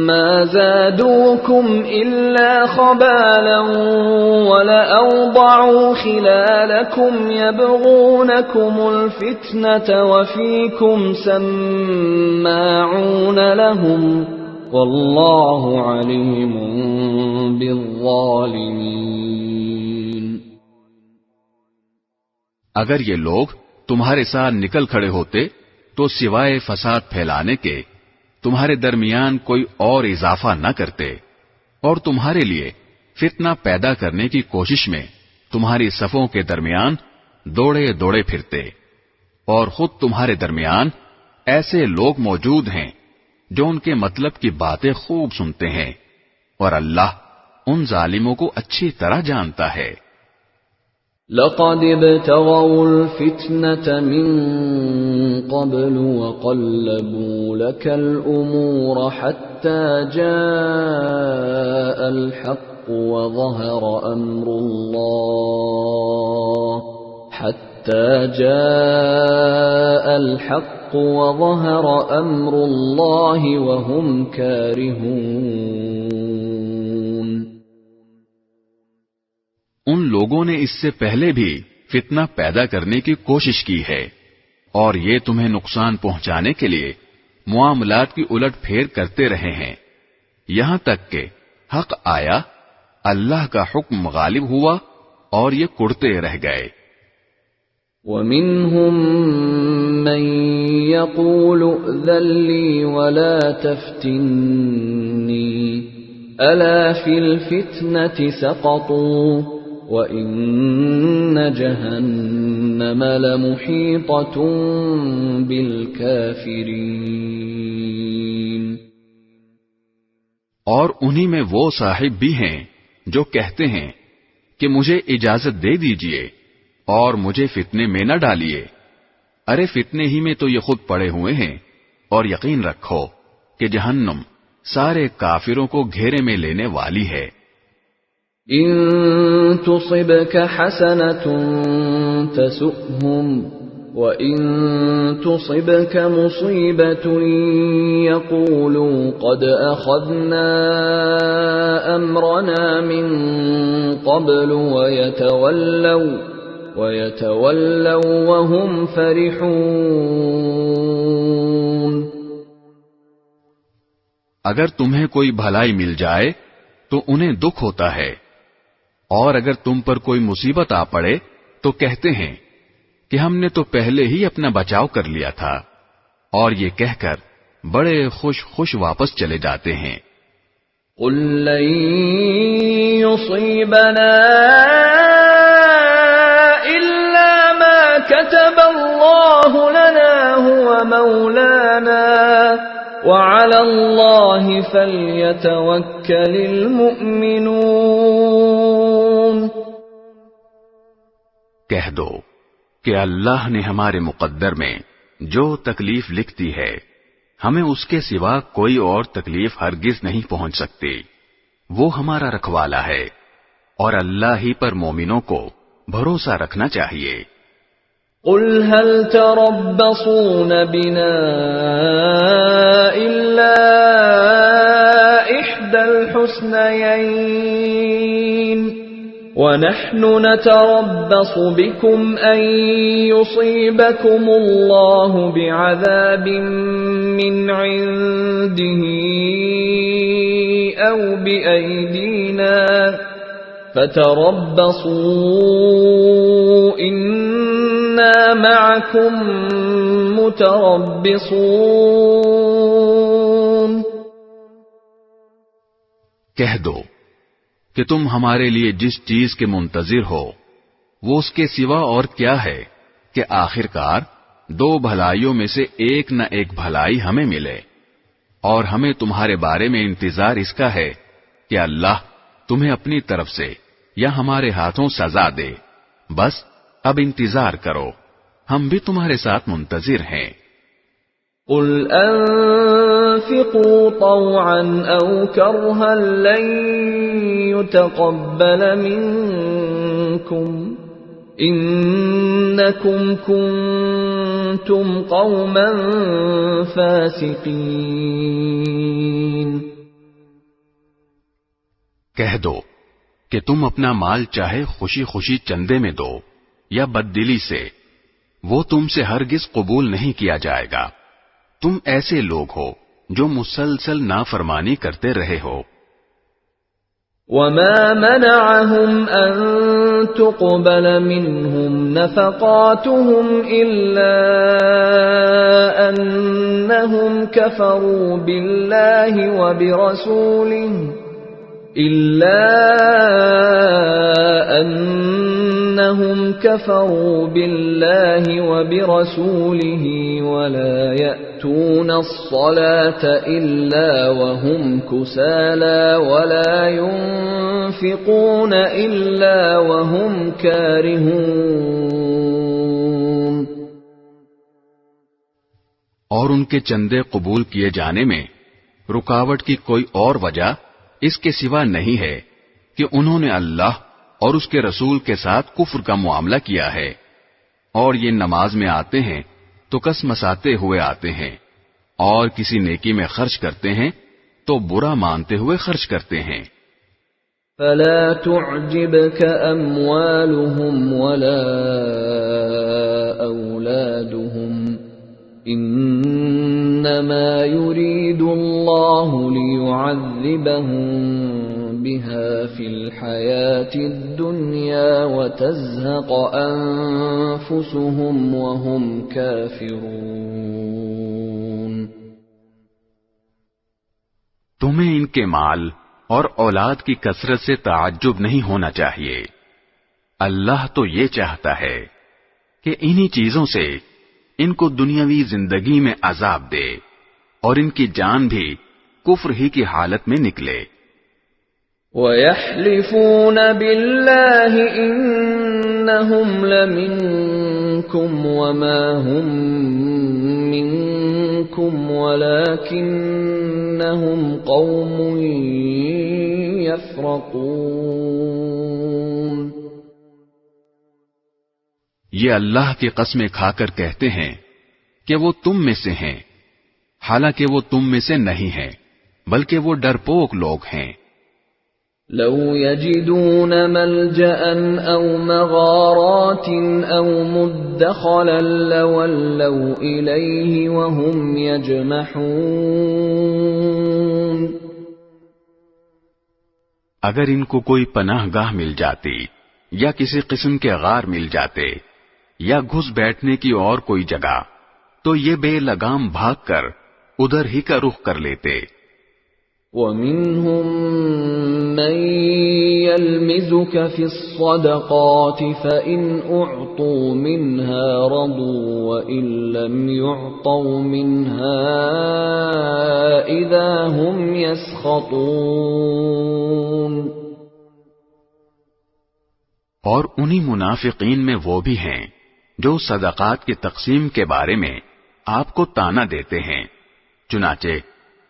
[SPEAKER 1] ما زادوكم إلا خبالا ولأوضعوا خلالكم يبغونكم الفتنة وفيكم سماعون لهم والله عليم بالظالمين۔
[SPEAKER 2] اگر یہ لوگ تمہارے ساتھ نکل کھڑے ہوتے تو سوائے فساد پھیلانے کے تمہارے درمیان کوئی اور اضافہ نہ کرتے، اور تمہارے لیے فتنہ پیدا کرنے کی کوشش میں تمہاری صفوں کے درمیان دوڑے دوڑے پھرتے، اور خود تمہارے درمیان ایسے لوگ موجود ہیں جو ان کے مطلب کی باتیں خوب سنتے ہیں، اور اللہ ان ظالموں کو اچھی طرح جانتا ہے۔
[SPEAKER 1] لقد ابتغوا الفتنة من قبل وقلبوا لك الأمور حتى جاء الحق وظهر أمر الله وهم كارهون۔
[SPEAKER 2] ان لوگوں نے اس سے پہلے بھی فتنہ پیدا کرنے کی کوشش کی ہے، اور یہ تمہیں نقصان پہنچانے کے لیے معاملات کی الٹ پھیر کرتے رہے ہیں، یہاں تک کہ حق آیا، اللہ کا حکم غالب ہوا اور یہ کڑتے رہ گئے۔
[SPEAKER 1] وَمِنْهُمْ مَنْ يَقُولُ ائْذَنْ لِي وَلَا تَفْتِنِّي أَلَا فِي الْفِتْنَةِ سَقَطُوا وَإِنَّ جَهَنَّمَ لَمُحِيطَةٌ بِالْكَافِرِينَ۔
[SPEAKER 2] اور انہی میں وہ صاحب بھی ہیں جو کہتے ہیں کہ مجھے اجازت دے دیجئے اور مجھے فتنے میں نہ ڈالیے، ارے فتنے ہی میں تو یہ خود پڑے ہوئے ہیں، اور یقین رکھو کہ جہنم سارے کافروں کو گھیرے میں لینے والی ہے۔
[SPEAKER 1] ان تصبك حسنة تسؤهم وان تصبك مصيبة يقولوا قد اخذنا امرنا من قبل ويتولوا وهم فرحون۔
[SPEAKER 2] اگر تمہیں کوئی بھلائی مل جائے تو انہیں دکھ ہوتا ہے، اور اگر تم پر کوئی مصیبت آ پڑے تو کہتے ہیں کہ ہم نے تو پہلے ہی اپنا بچاؤ کر لیا تھا، اور یہ کہہ کر بڑے خوش واپس چلے جاتے ہیں۔
[SPEAKER 1] قُل لَّن يُصِيبَنَا إِلَّا مَا كَتَبَ اللَّهُ لَنَا هُوَ مَوْلَانَا وَعَلَى اللَّهِ فَلْيَتَوَكَّلِ الْمُؤْمِنُونَ۔
[SPEAKER 3] کہہ دو کہ اللہ نے ہمارے مقدر میں جو تکلیف لکھ دی ہے، ہمیں اس کے سوا کوئی اور تکلیف ہرگز نہیں پہنچ سکتی، وہ ہمارا رکھوالا ہے، اور اللہ ہی پر مومنوں کو بھروسہ رکھنا چاہیے۔
[SPEAKER 1] قُلْ هَلْ تَرَبَّصُونَ بِنَا إِلَّا إِحْدَى الْحُسْنَيَيْنِ وَنَحْنُ نَتَرَبَّصُ بِكُمْ أَن يُصِيبَكُمُ اللَّهُ بِعَذَابٍ مِّنْ عِندِهِ أَوْ بِأَيْدِينَا فَتَرَبَّصُوا إِنَّا معكم متربصون.
[SPEAKER 2] کہہ دو کہ تم ہمارے لیے جس چیز کے منتظر ہو وہ اس کے سوا اور کیا ہے کہ آخرکار دو بھلائیوں میں سے ایک نہ ایک بھلائی ہمیں ملے، اور ہمیں تمہارے بارے میں انتظار اس کا ہے کہ اللہ تمہیں اپنی طرف سے یا ہمارے ہاتھوں سزا دے. بس اب انتظار کرو، ہم بھی تمہارے ساتھ منتظر ہیں.
[SPEAKER 1] قل انفقوا طوعا او کرها لن يتقبل منكم انکم کنتم قوما فاسقین.
[SPEAKER 2] کہہ دو کہ تم اپنا مال چاہے خوشی خوشی چندے میں دو یا بددلی سے، وہ تم سے ہرگز قبول نہیں کیا جائے گا. تم ایسے لوگ ہو جو مسلسل نافرمانی کرتے رہے ہو.
[SPEAKER 1] وما منعهم ان تقبل منهم نفقاتهم الا انهم كفروا بالله وبرسوله ولا يأتون الصلاة إلا وهم كسالى ولا ينفقون إلا وهم كارهون.
[SPEAKER 2] اور ان کے چندے قبول کیے جانے میں رکاوٹ کی کوئی اور وجہ اس کے سوا نہیں ہے کہ انہوں نے اللہ اور اس کے رسول کے ساتھ کفر کا معاملہ کیا ہے، اور یہ نماز میں آتے ہیں تو کسمساتے ہوئے آتے ہیں، اور کسی نیکی میں خرچ کرتے ہیں تو برا مانتے ہوئے خرچ کرتے ہیں.
[SPEAKER 1] فلا تعجبك اموالهم ولا اولادهم انما يريد الله ليعذبهم بها في الحياة الدنيا وتزهق انفسهم وهم كافرون.
[SPEAKER 3] تمہیں ان کے مال اور اولاد کی کثرت سے تعجب نہیں ہونا چاہیے. اللہ تو یہ چاہتا ہے کہ انہی چیزوں سے ان کو دنیاوی زندگی میں عذاب دے اور ان کی جان بھی کفر ہی کی حالت میں نکلے.
[SPEAKER 1] وَيَحْلِفُونَ بِاللَّهِ إِنَّهُمْ لَمِنكُمْ وَمَا هُمْ مِنكُمْ وَلَكِنَّهُمْ قَوْمٌ يَفْرَقُونَ.
[SPEAKER 2] یہ اللہ کی قسمیں کھا کر کہتے ہیں کہ وہ تم میں سے ہیں، حالانکہ وہ تم میں سے نہیں ہیں، بلکہ وہ ڈرپوک لوگ ہیں.
[SPEAKER 1] لو يجدون ملجأ او مغارات او مدخلا لولوا إليه وهم يجمحون.
[SPEAKER 3] اگر ان کو کوئی پناہ گاہ مل جاتی یا کسی قسم کے غار مل جاتے یا گھس بیٹھنے کی اور کوئی جگہ تو یہ بے لگام بھاگ کر ادھر ہی کا رخ کر لیتے.
[SPEAKER 1] وَمِنْهُمْ مَنْ يَلْمِزُكَ فِي الصَّدَقَاتِ فَإِنْ أُعْطُوا مِنْهَا رَضُوا وَإِنْ لَمْ يُعْطَوْا مِنْهَا إِذَا هُمْ يَسْخَطُونَ.
[SPEAKER 3] اور انہی منافقین میں وہ بھی ہیں جو صدقات کی تقسیم کے بارے میں آپ کو طعنہ دیتے ہیں، چنانچہ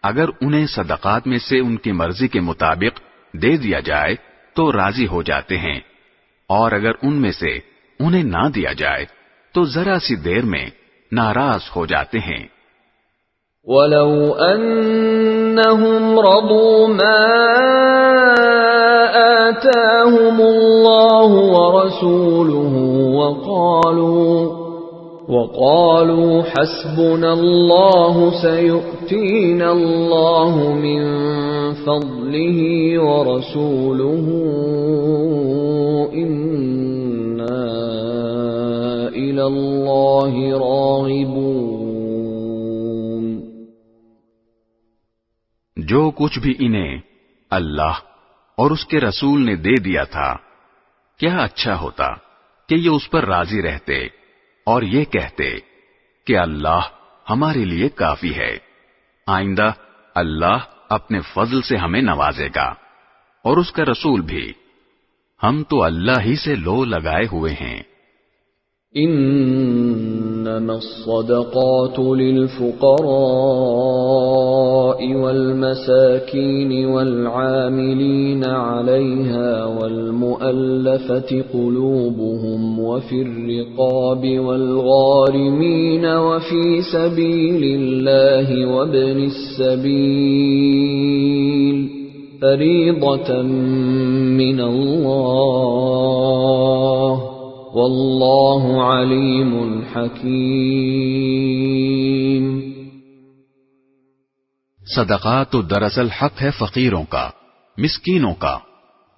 [SPEAKER 3] اگر انہیں صدقات میں سے ان کی مرضی کے مطابق دے دیا جائے تو راضی ہو جاتے ہیں، اور اگر ان میں سے انہیں نہ دیا جائے تو ذرا سی دیر میں ناراض ہو جاتے ہیں.
[SPEAKER 1] وَلَوْ أَنَّهُمْ رَضُوا مَا آتَاهُمُ اللَّهُ وَرَسُولُهُ وَقَالُوا حَسْبُنَا اللَّهُ سَيُؤْتِينَا اللَّهُ مِنْ فَضْلِهِ وَرَسُولُهُ إِنَّا إلى الله راغبون.
[SPEAKER 3] جو کچھ بھی انہیں اللہ اور اس کے رسول نے دے دیا تھا، کیا اچھا ہوتا کہ یہ اس پر راضی رہتے اور یہ کہتے کہ اللہ ہمارے لیے کافی ہے، آئندہ اللہ اپنے فضل سے ہمیں نوازے گا، اور اس کا رسول بھی، ہم تو اللہ ہی سے لو لگائے ہوئے ہیں۔
[SPEAKER 1] انما الصدقات للفقراء والمساكين والعاملين عليها والمؤلفة قلوبهم وفي الرقاب والغارمين وفي سبيل الله وابن السبيل فريضة من الله واللہ علیم حکیم۔
[SPEAKER 3] صدقات تو دراصل حق ہے فقیروں کا، مسکینوں کا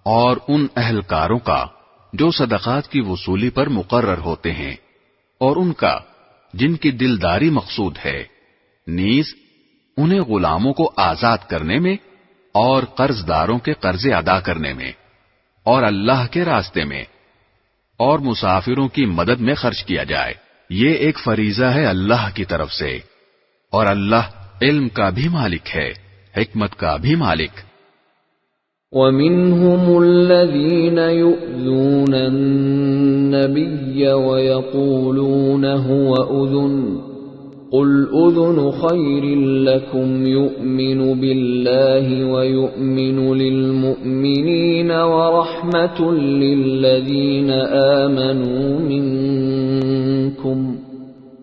[SPEAKER 3] اور ان اہلکاروں کا جو صدقات کی وصولی پر مقرر ہوتے ہیں، اور ان کا جن کی دلداری مقصود ہے، نیز انہیں غلاموں کو آزاد کرنے میں اور قرض داروں کے قرضے ادا کرنے میں اور اللہ کے راستے میں اور مسافروں کی مدد میں خرچ کیا جائے۔ یہ ایک فریضہ ہے اللہ کی طرف سے، اور اللہ علم کا بھی مالک ہے، حکمت کا بھی مالک۔
[SPEAKER 1] وَمِنْهُمُ الَّذِينَ يُؤْذُونَ النَّبِيَّ وَيَقُولُونَ هُوَ أُذُنٌ قُلْ أُذُنُ خَيْرٍ لَكُمْ يُؤْمِنُ بِاللَّهِ وَيُؤْمِنُ لِلْمُؤْمِنِينَ وَرَحْمَةٌ لِلَّذِينَ آمَنُوا مِنكُمْ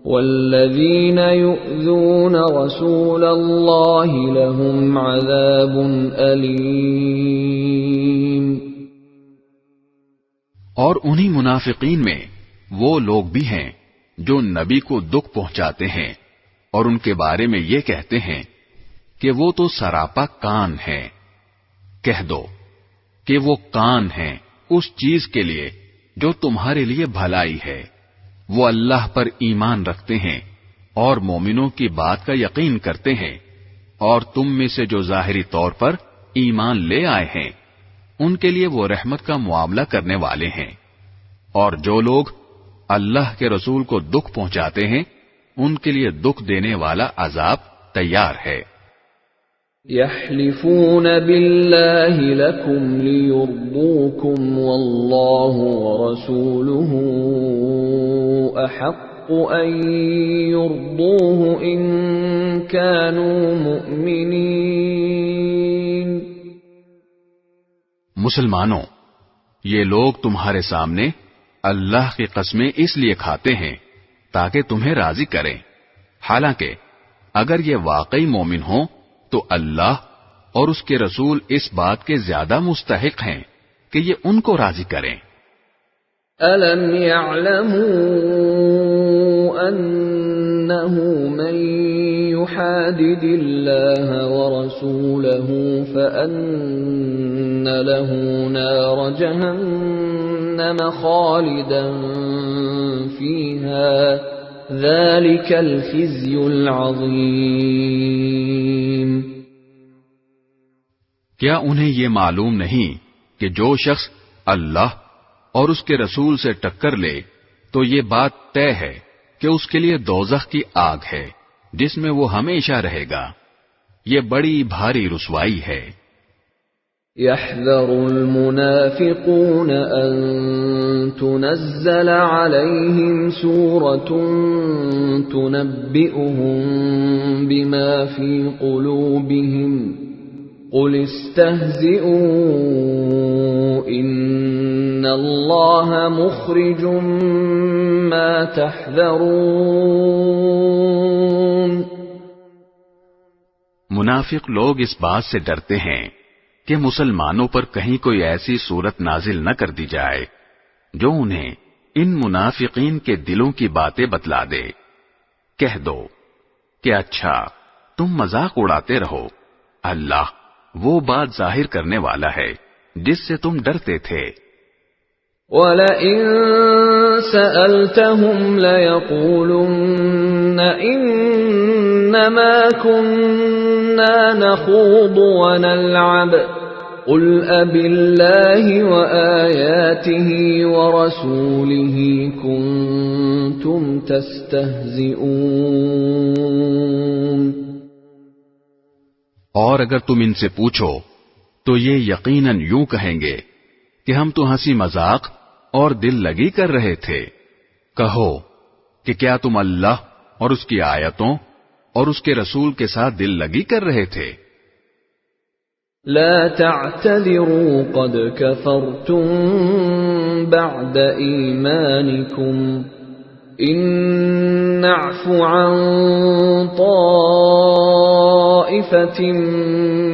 [SPEAKER 1] وَالَّذِينَ يُؤْذُونَ رَسُولَ اللَّهِ لَهُمْ عَذَابٌ أَلِيمٌ۔
[SPEAKER 3] اور انہی منافقین میں وہ لوگ بھی ہیں جو نبی کو دکھ پہنچاتے ہیں اور ان کے بارے میں یہ کہتے ہیں کہ وہ تو سراپا کان ہیں۔ کہہ دو کہ وہ کان ہیں اس چیز کے لیے جو تمہارے لیے بھلائی ہے، وہ اللہ پر ایمان رکھتے ہیں اور مومنوں کی بات کا یقین کرتے ہیں، اور تم میں سے جو ظاہری طور پر ایمان لے آئے ہیں ان کے لیے وہ رحمت کا معاملہ کرنے والے ہیں، اور جو لوگ اللہ کے رسول کو دکھ پہنچاتے ہیں ان کے لیے دکھ دینے والا عذاب تیار ہے۔
[SPEAKER 1] يحلفون بالله لكم ليرضوكم والله ورسوله أحق أن يرضوه إن كانوا مؤمنين۔
[SPEAKER 3] مسلمانوں، یہ لوگ تمہارے سامنے اللہ کی قسمیں اس لیے کھاتے ہیں تاکہ تمہیں راضی کریں، حالانکہ اگر یہ واقعی مومن ہوں تو اللہ اور اس کے رسول اس بات کے زیادہ مستحق ہیں کہ یہ ان کو راضی کریں۔
[SPEAKER 1] أَلَمْ يَعْلَمُوا أَنَّهُ مَن يُحَادِدِ اللَّهَ وَرَسُولَهُ فَأَنَّ لَهُ نَارَ جَهَنَّمَ خَالِدًا فِيهَا ذَلِكَ الْخِزْيُ الْعَظِيمُ۔
[SPEAKER 3] کیا انہیں یہ معلوم نہیں کہ جو شخص اللہ اور اس کے رسول سے ٹکر لے تو یہ بات طے ہے کہ اس کے لیے دوزخ کی آگ ہے جس میں وہ ہمیشہ رہے گا، یہ بڑی بھاری رسوائی ہے۔
[SPEAKER 1] يحذر المنافقون أن تنزل عليهم سورة تنبئهم بما في قلوبهم قل استهزئوا إن الله مخرج ما تحذرون۔
[SPEAKER 3] منافق لوگ اس بات سے ڈرتے ہیں کہ مسلمانوں پر کہیں کوئی ایسی صورت نازل نہ کر دی جائے جو انہیں ان منافقین کے دلوں کی باتیں بتلا دے۔ کہہ دو کہ اچھا تم مذاق اڑاتے رہو، اللہ وہ بات ظاہر کرنے والا ہے جس سے تم ڈرتے تھے۔
[SPEAKER 1] وَلَئِن سألتهم ليقولن إنما كنا نخوض ونلعب قل أبالله وآياته ورسوله كنتم تستهزئون.
[SPEAKER 3] اور اگر تم ان سے پوچھو تو یہ یقیناً یوں کہیں گے کہ ہم تو ہنسی مذاق اور دل لگی کر رہے تھے. کہو کہ کیا تم اللہ اور اس کی آیتوں اور اس کے رسول کے ساتھ دل لگی کر رہے تھے؟
[SPEAKER 1] لا تعتذروا قد كفرتم بعد إيمانكم إن نعف عن طائفة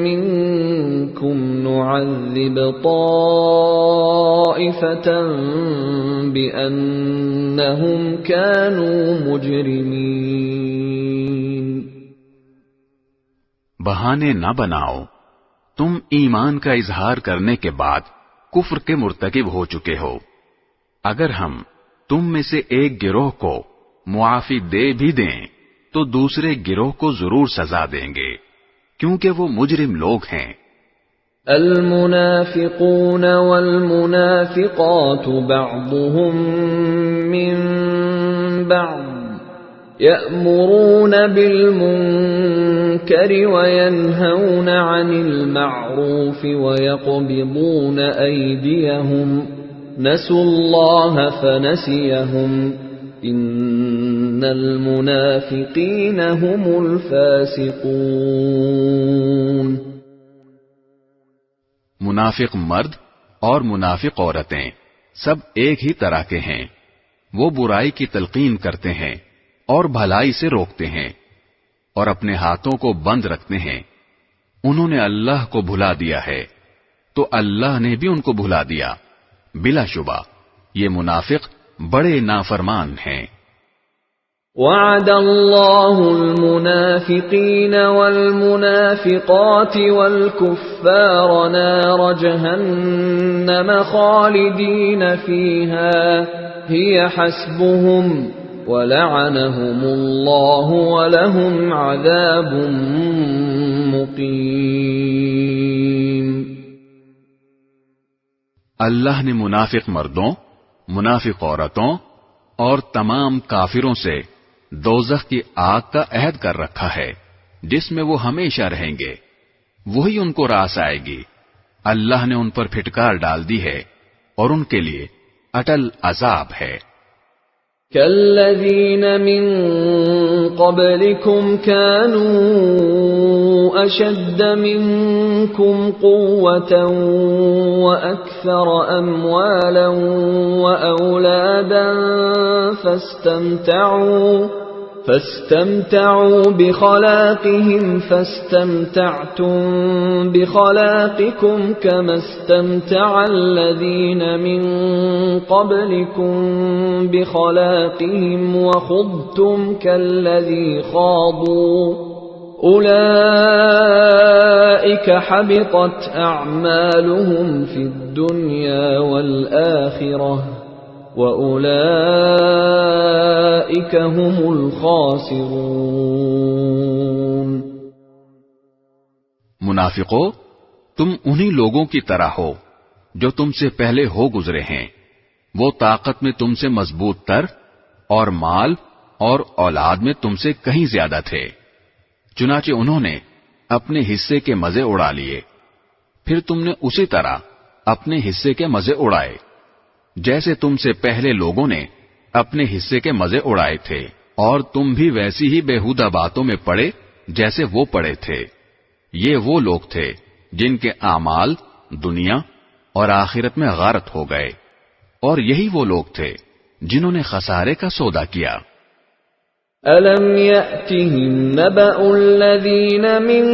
[SPEAKER 1] منكم نعذب طائفة بأنهم كانوا مجرمين.
[SPEAKER 3] بہانے نہ بناؤ، تم ایمان کا اظہار کرنے کے بعد کفر کے مرتکب ہو چکے ہو. اگر ہم تم میں سے ایک گروہ کو معافی دے بھی دیں تو دوسرے گروہ کو ضرور سزا دیں گے کیونکہ وہ مجرم لوگ ہیں.
[SPEAKER 1] المنافقون والمنافقات بعضهم من بعض يأمرون بالمنكر وينهون عن المعروف ويقبضون أيديهم نسوا الله فنسيهم إن المنافقين هم الفاسقون.
[SPEAKER 3] منافق مرد اور منافق عورتیں سب ایک ہی طرح کے ہیں. وہ برائی کی تلقین کرتے ہیں اور بھلائی سے روکتے ہیں اور اپنے ہاتھوں کو بند رکھتے ہیں. انہوں نے اللہ کو بھلا دیا ہے تو اللہ نے بھی ان کو بھلا دیا. بلا شبہ یہ منافق بڑے نافرمان ہیں.
[SPEAKER 1] وعد اللہ المنافقین والمنافقات والکفار نار جہنم خالدین فیہا ہی حسبهم وَلَعَنَهُمُ اللَّهُ وَلَهُمْ عَذَابٌ مُقِيمٌ.
[SPEAKER 3] اللہ نے منافق مردوں، منافق عورتوں اور تمام کافروں سے دوزخ کی آگ کا عہد کر رکھا ہے جس میں وہ ہمیشہ رہیں گے. وہی ان کو راس آئے گی. اللہ نے ان پر پھٹکار ڈال دی ہے اور ان کے لیے اٹل عذاب ہے.
[SPEAKER 1] كالذين من قبلكم كانوا أشد منكم قوة وأكثر أموالا وأولادا فاستمتعوا بخلاقهم فاستمتعتم بخلاقكم كما استمتع الذين من قبلكم بخلاقهم وخضتم كالذي خاضوا أولئك حبطت أعمالهم في الدنيا والآخرة وَأُولَئِكَ هُمُ الْخَاسِرُونَ.
[SPEAKER 3] منافقو، تم انہی لوگوں کی طرح ہو جو تم سے پہلے ہو گزرے ہیں. وہ طاقت میں تم سے مضبوط تر اور مال اور اولاد میں تم سے کہیں زیادہ تھے. چنانچہ انہوں نے اپنے حصے کے مزے اڑا لیے. پھر تم نے اسی طرح اپنے حصے کے مزے اڑائے جیسے تم سے پہلے لوگوں نے اپنے حصے کے مزے اڑائے تھے، اور تم بھی ویسی ہی بیہودہ باتوں میں پڑے جیسے وہ پڑے تھے. یہ وہ لوگ تھے جن کے اعمال دنیا اور آخرت میں غارت ہو گئے، اور یہی وہ لوگ تھے جنہوں نے خسارے کا سودا کیا.
[SPEAKER 1] أَلَمْ يَأْتِهِمْ نَبَأُ الَّذِينَ مِنْ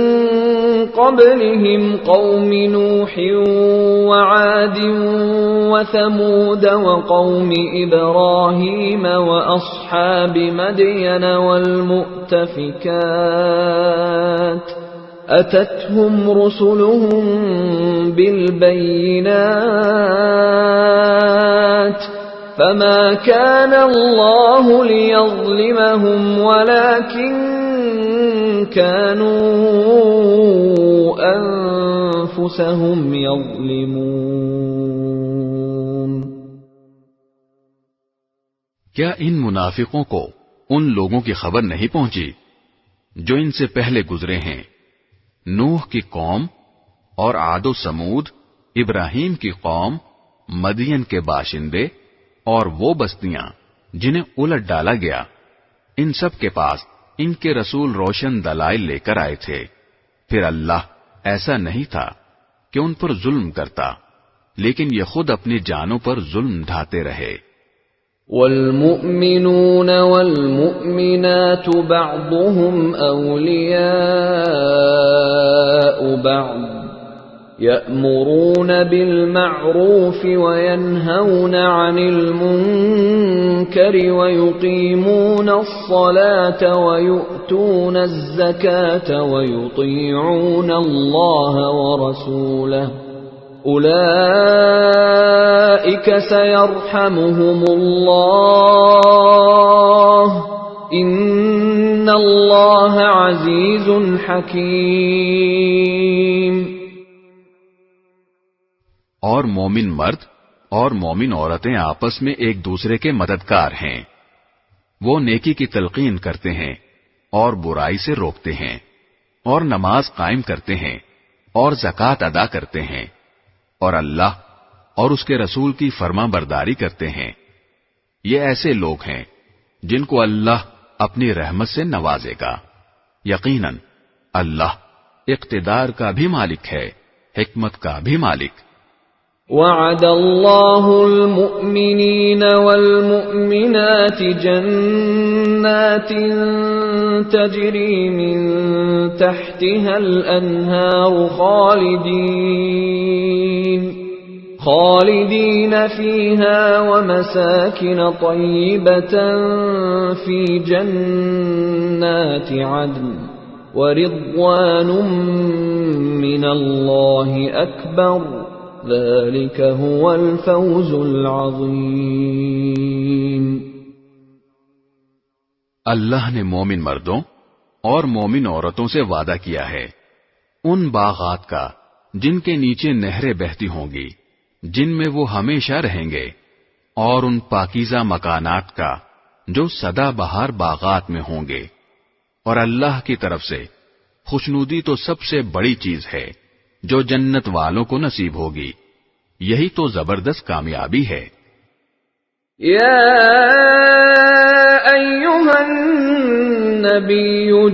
[SPEAKER 1] قَبْلِهِمْ قَوْمِ نُوحٍ وَعَادٍ وَثَمُودَ وَقَوْمِ إِبْرَاهِيمَ وَأَصْحَابِ مَدْيَنَ وَالْمُؤْتَفِكَاتِ أَتَتْهُمْ رُسُلُهُم بِالْبَيِّنَاتِ فما كان الله ليظلمهم ولكن كانوا أنفسهم يظلمون۔
[SPEAKER 3] کیا ان منافقوں کو ان لوگوں کی خبر نہیں پہنچی جو ان سے پہلے گزرے ہیں؟ نوح کی قوم اور عاد و سمود، ابراہیم کی قوم، مدین کے باشندے اور وہ بستیاں جنہیں الٹ ڈالا گیا، ان سب کے پاس ان کے رسول روشن دلائل لے کر آئے تھے، پھر اللہ ایسا نہیں تھا کہ ان پر ظلم کرتا، لیکن یہ خود اپنی جانوں پر ظلم ڈھاتے رہے۔
[SPEAKER 1] والمؤمنون والمؤمنات بعضهم أولياء بعض يأمرون بالمعروف وينهون عن المنكر ويقيمون الصلاة ويؤتون الزكاة ويطيعون الله ورسوله أولئك سيرحمهم الله إن الله عزيز حكيم۔
[SPEAKER 3] اور مومن مرد اور مومن عورتیں آپس میں ایک دوسرے کے مددگار ہیں، وہ نیکی کی تلقین کرتے ہیں اور برائی سے روکتے ہیں، اور نماز قائم کرتے ہیں اور زکوٰۃ ادا کرتے ہیں، اور اللہ اور اس کے رسول کی فرما برداری کرتے ہیں۔ یہ ایسے لوگ ہیں جن کو اللہ اپنی رحمت سے نوازے گا۔ یقیناً اللہ اقتدار کا بھی مالک ہے، حکمت کا بھی مالک۔
[SPEAKER 1] وعد الله المؤمنين والمؤمنات جنات تجري من تحتها الأنهار خالدين فيها ومساكن طيبة في جنات عدن ورضوان من الله أكبر ذلك هو الفوز العظیم۔
[SPEAKER 3] اللہ نے مومن مردوں اور مومن عورتوں سے وعدہ کیا ہے ان باغات کا جن کے نیچے نہریں بہتی ہوں گی، جن میں وہ ہمیشہ رہیں گے، اور ان پاکیزہ مکانات کا جو سدا بہار باغات میں ہوں گے، اور اللہ کی طرف سے خوشنودی تو سب سے بڑی چیز ہے جو جنت والوں کو نصیب ہوگی، یہی تو زبردست کامیابی ہے۔
[SPEAKER 1] یا ایھا النبی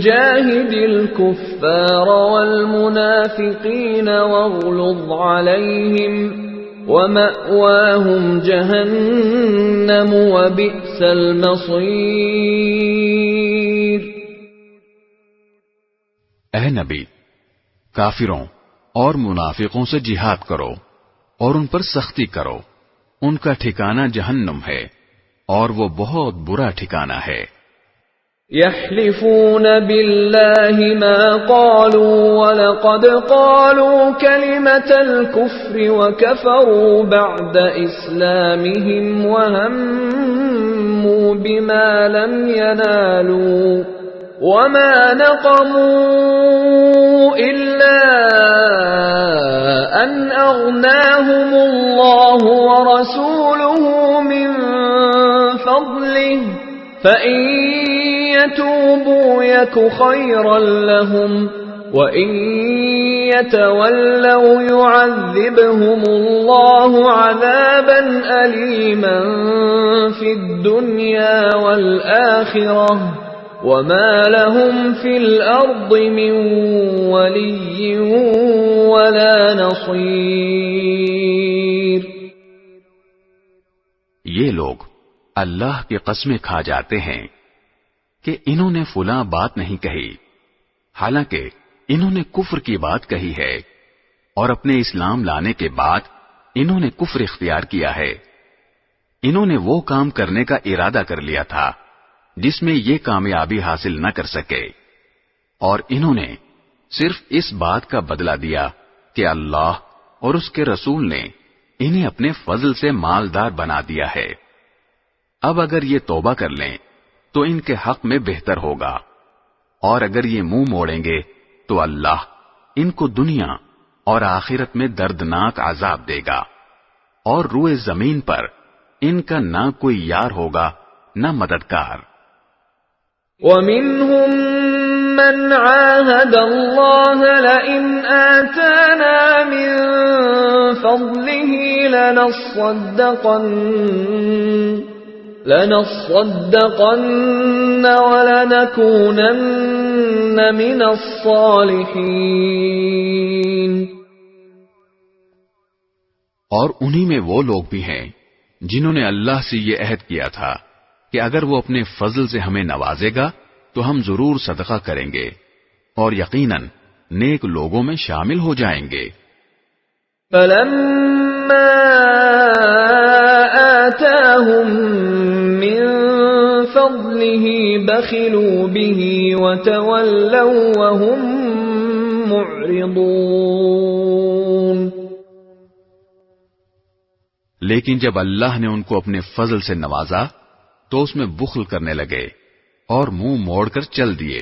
[SPEAKER 1] جاہد الکفار والمنافقین واغلظ علیہم ومأواہم جہنم وبئس المصیر۔
[SPEAKER 3] اے نبی، کافروں اور منافقوں سے جہاد کرو اور ان پر سختی کرو، ان کا ٹھکانہ جہنم ہے اور وہ بہت برا ٹھکانہ ہے۔
[SPEAKER 1] يحلفون بالله ما قالوا ولقد قالوا كلمة الكفر وكفروا بعد إسلامهم وهموا بما لم ينالوا وما نقموا إلا أن أغناهم الله ورسوله من فضله فإن يتوبوا يك خيرا لهم وإن يتولوا يعذبهم الله عذابا أليما في الدنيا والآخرة وما لهم في الأرض من ولي ولا نصير۔
[SPEAKER 3] یہ لوگ اللہ کی قسمیں کھا جاتے ہیں کہ انہوں نے فلاں بات نہیں کہی، حالانکہ انہوں نے کفر کی بات کہی ہے، اور اپنے اسلام لانے کے بعد انہوں نے کفر اختیار کیا ہے۔ انہوں نے وہ کام کرنے کا ارادہ کر لیا تھا جس میں یہ کامیابی حاصل نہ کر سکے، اور انہوں نے صرف اس بات کا بدلہ دیا کہ اللہ اور اس کے رسول نے انہیں اپنے فضل سے مالدار بنا دیا ہے، اب اگر یہ توبہ کر لیں تو ان کے حق میں بہتر ہوگا، اور اگر یہ منہ موڑیں گے تو اللہ ان کو دنیا اور آخرت میں دردناک عذاب دے گا، اور روئے زمین پر ان کا نہ کوئی یار ہوگا نہ مددگار۔
[SPEAKER 1] وَمِنْهُمْ مَنْ عَاهَدَ اللَّهَ لَئِنْ آتَانَا مِنْ فَضْلِهِ لَنَصَّدَّقَنَّ وَلَنَكُونَنَّ مِنَ الصَّالِحِينَ۔
[SPEAKER 2] اور انہی میں وہ لوگ بھی ہیں جنہوں نے اللہ سے یہ عہد کیا تھا کہ اگر وہ اپنے فضل سے ہمیں نوازے گا تو ہم ضرور صدقہ کریں گے، اور یقیناً نیک لوگوں میں شامل ہو جائیں گے۔
[SPEAKER 1] فَلَمَّا آتَاهُم مِّن فَضْلِهِ بَخِلُوا بِهِ وَتَوَلَّوْا وَهُم مُّعْرِضُونَ۔
[SPEAKER 2] لیکن جب اللہ نے ان کو اپنے فضل سے نوازا تو اس میں بخل کرنے لگے اور منہ موڑ کر چل دیے۔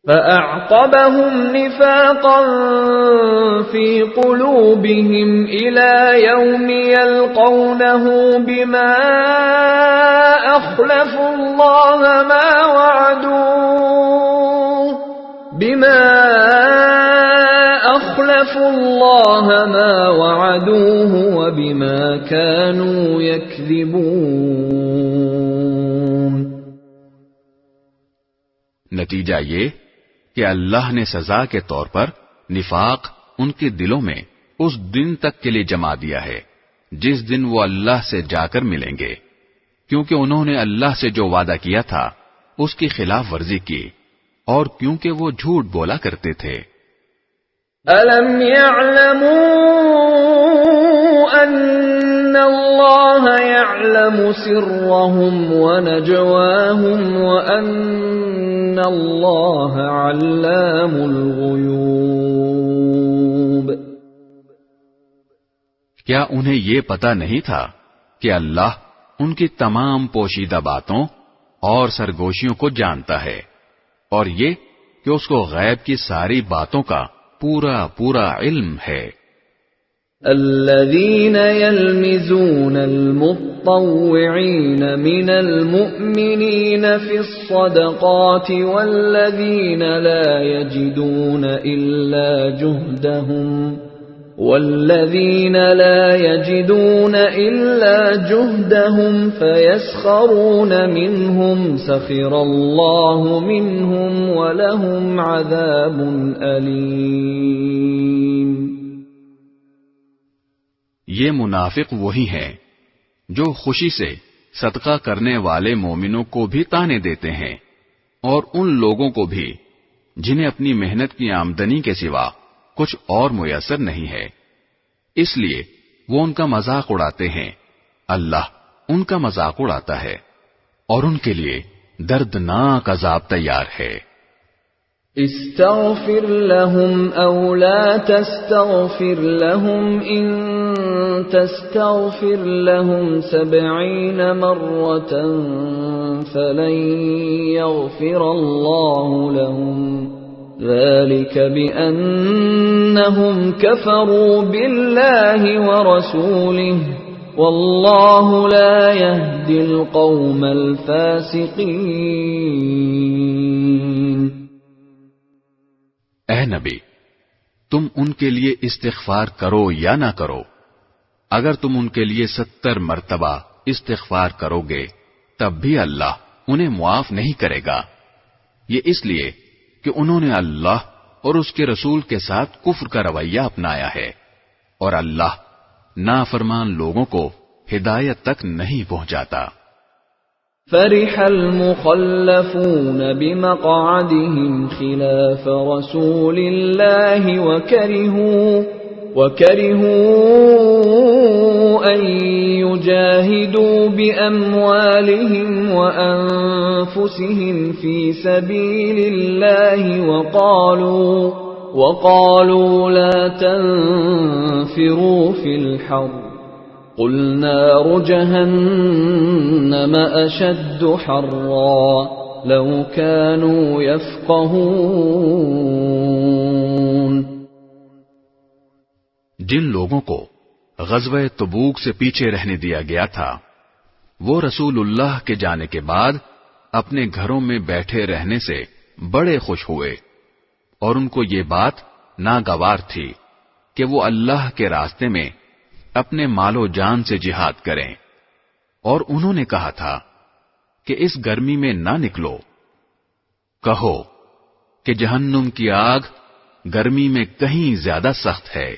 [SPEAKER 1] فَأَعْقَبَهُمْ نِفَاقًا فِي قُلُوبِهِمْ إِلَى يَوْمِ يَلْقَوْنَهُ بِمَا أَخْلَفُوا اللَّهَ مَا وَعَدُوهُ وَبِمَا كَانُوا يَكْذِبُونَ۔
[SPEAKER 2] نتیجہ یہ کہ اللہ نے سزا کے طور پر نفاق ان کے دلوں میں اس دن تک کے لیے جما دیا ہے جس دن وہ اللہ سے جا کر ملیں گے، کیونکہ انہوں نے اللہ سے جو وعدہ کیا تھا اس کی خلاف ورزی کی، اور کیونکہ وہ جھوٹ بولا کرتے تھے۔
[SPEAKER 1] أَلَمْ يَعْلَمُوا أَنَّ اللَّهَ يَعْلَمُ سِرَّهُمْ وَنَجْوَاهُمْ وَأَنَّ اللَّهَ عَلَّامُ الْغُيُوبِ۔
[SPEAKER 2] کیا انہیں یہ پتہ نہیں تھا کہ اللہ ان کی تمام پوشیدہ باتوں اور سرگوشیوں کو جانتا ہے، اور یہ کہ اس کو غیب کی ساری باتوں کا پورا پورا علم ہے۔
[SPEAKER 1] الذين يلمزون المطوعين من المؤمنين في الصدقات والذين لا يجدون إلا جهدهم فيسخرون منهم سخر الله منهم ولهم عذاب أليم۔
[SPEAKER 2] یہ منافق وہی ہیں جو خوشی سے صدقہ کرنے والے مومنوں کو بھی طعنے دیتے ہیں، اور ان لوگوں کو بھی جنہیں اپنی محنت کی آمدنی کے سوا کچھ اور میسر نہیں ہے، اس لیے وہ ان کا مذاق اڑاتے ہیں۔ اللہ ان کا مذاق اڑاتا ہے اور ان کے لیے دردناک عذاب تیار ہے۔
[SPEAKER 1] استغفر لهم أو لا تستغفر لهم إن تستغفر لهم 70 مرة فلن يغفر الله لهم ذلك بأنهم كفروا بالله ورسوله والله لا يهدي القوم الفاسقين۔
[SPEAKER 2] اے نبی، تم ان کے لیے استغفار کرو یا نہ کرو، اگر تم ان کے لیے 70 مرتبہ استغفار کرو گے تب بھی اللہ انہیں معاف نہیں کرے گا، یہ اس لیے کہ انہوں نے اللہ اور اس کے رسول کے ساتھ کفر کا رویہ اپنایا ہے، اور اللہ نافرمان لوگوں کو ہدایت تک نہیں پہنچاتا۔
[SPEAKER 1] فرح المخلفون بمقعدهم خلاف رسول الله وكرهوا أن يجاهدوا بأموالهم وأنفسهم في سبيل الله وقالوا لا تنفروا في الحر قل نار جهنم أشد حرا لو كانوا يفقهون۔
[SPEAKER 3] جن لوگوں کو غزوہ تبوک سے پیچھے رہنے دیا گیا تھا وہ رسول اللہ کے جانے کے بعد اپنے گھروں میں بیٹھے رہنے سے بڑے خوش ہوئے، اور ان کو یہ بات ناگوار تھی کہ وہ اللہ کے راستے میں اپنے مال و جان سے جہاد کریں، اور انہوں نے کہا تھا کہ اس گرمی میں نہ نکلو۔ کہو کہ جہنم کی آگ گرمی میں کہیں زیادہ سخت ہے،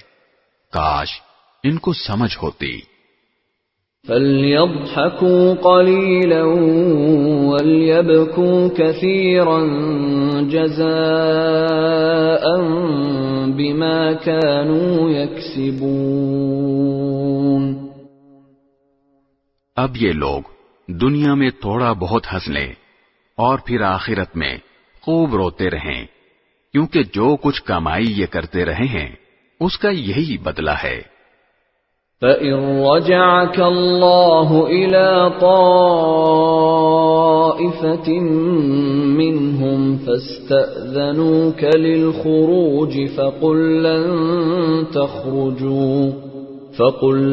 [SPEAKER 3] کاش ان کو سمجھ ہوتی۔
[SPEAKER 1] فَلْيَضْحَكُوا قَلِيلًا وَلْيَبْكُوا كَثِيرًا جَزَاءً بِمَا كَانُوا يَكْسِبُونَ۔
[SPEAKER 3] اب یہ لوگ دنیا میں تھوڑا بہت ہنس لیں اور پھر آخرت میں خوب روتے رہیں، کیونکہ جو کچھ کمائی یہ کرتے رہے ہیں اس کا یہی بدلہ ہے۔
[SPEAKER 1] فَإِن رَّجَعَكَ اللَّهُ إِلَى طَائِفَةٍ مِّنْهُمْ فَاسْتَأْذَنُوكَ لِلْخُرُوجِ فَقُل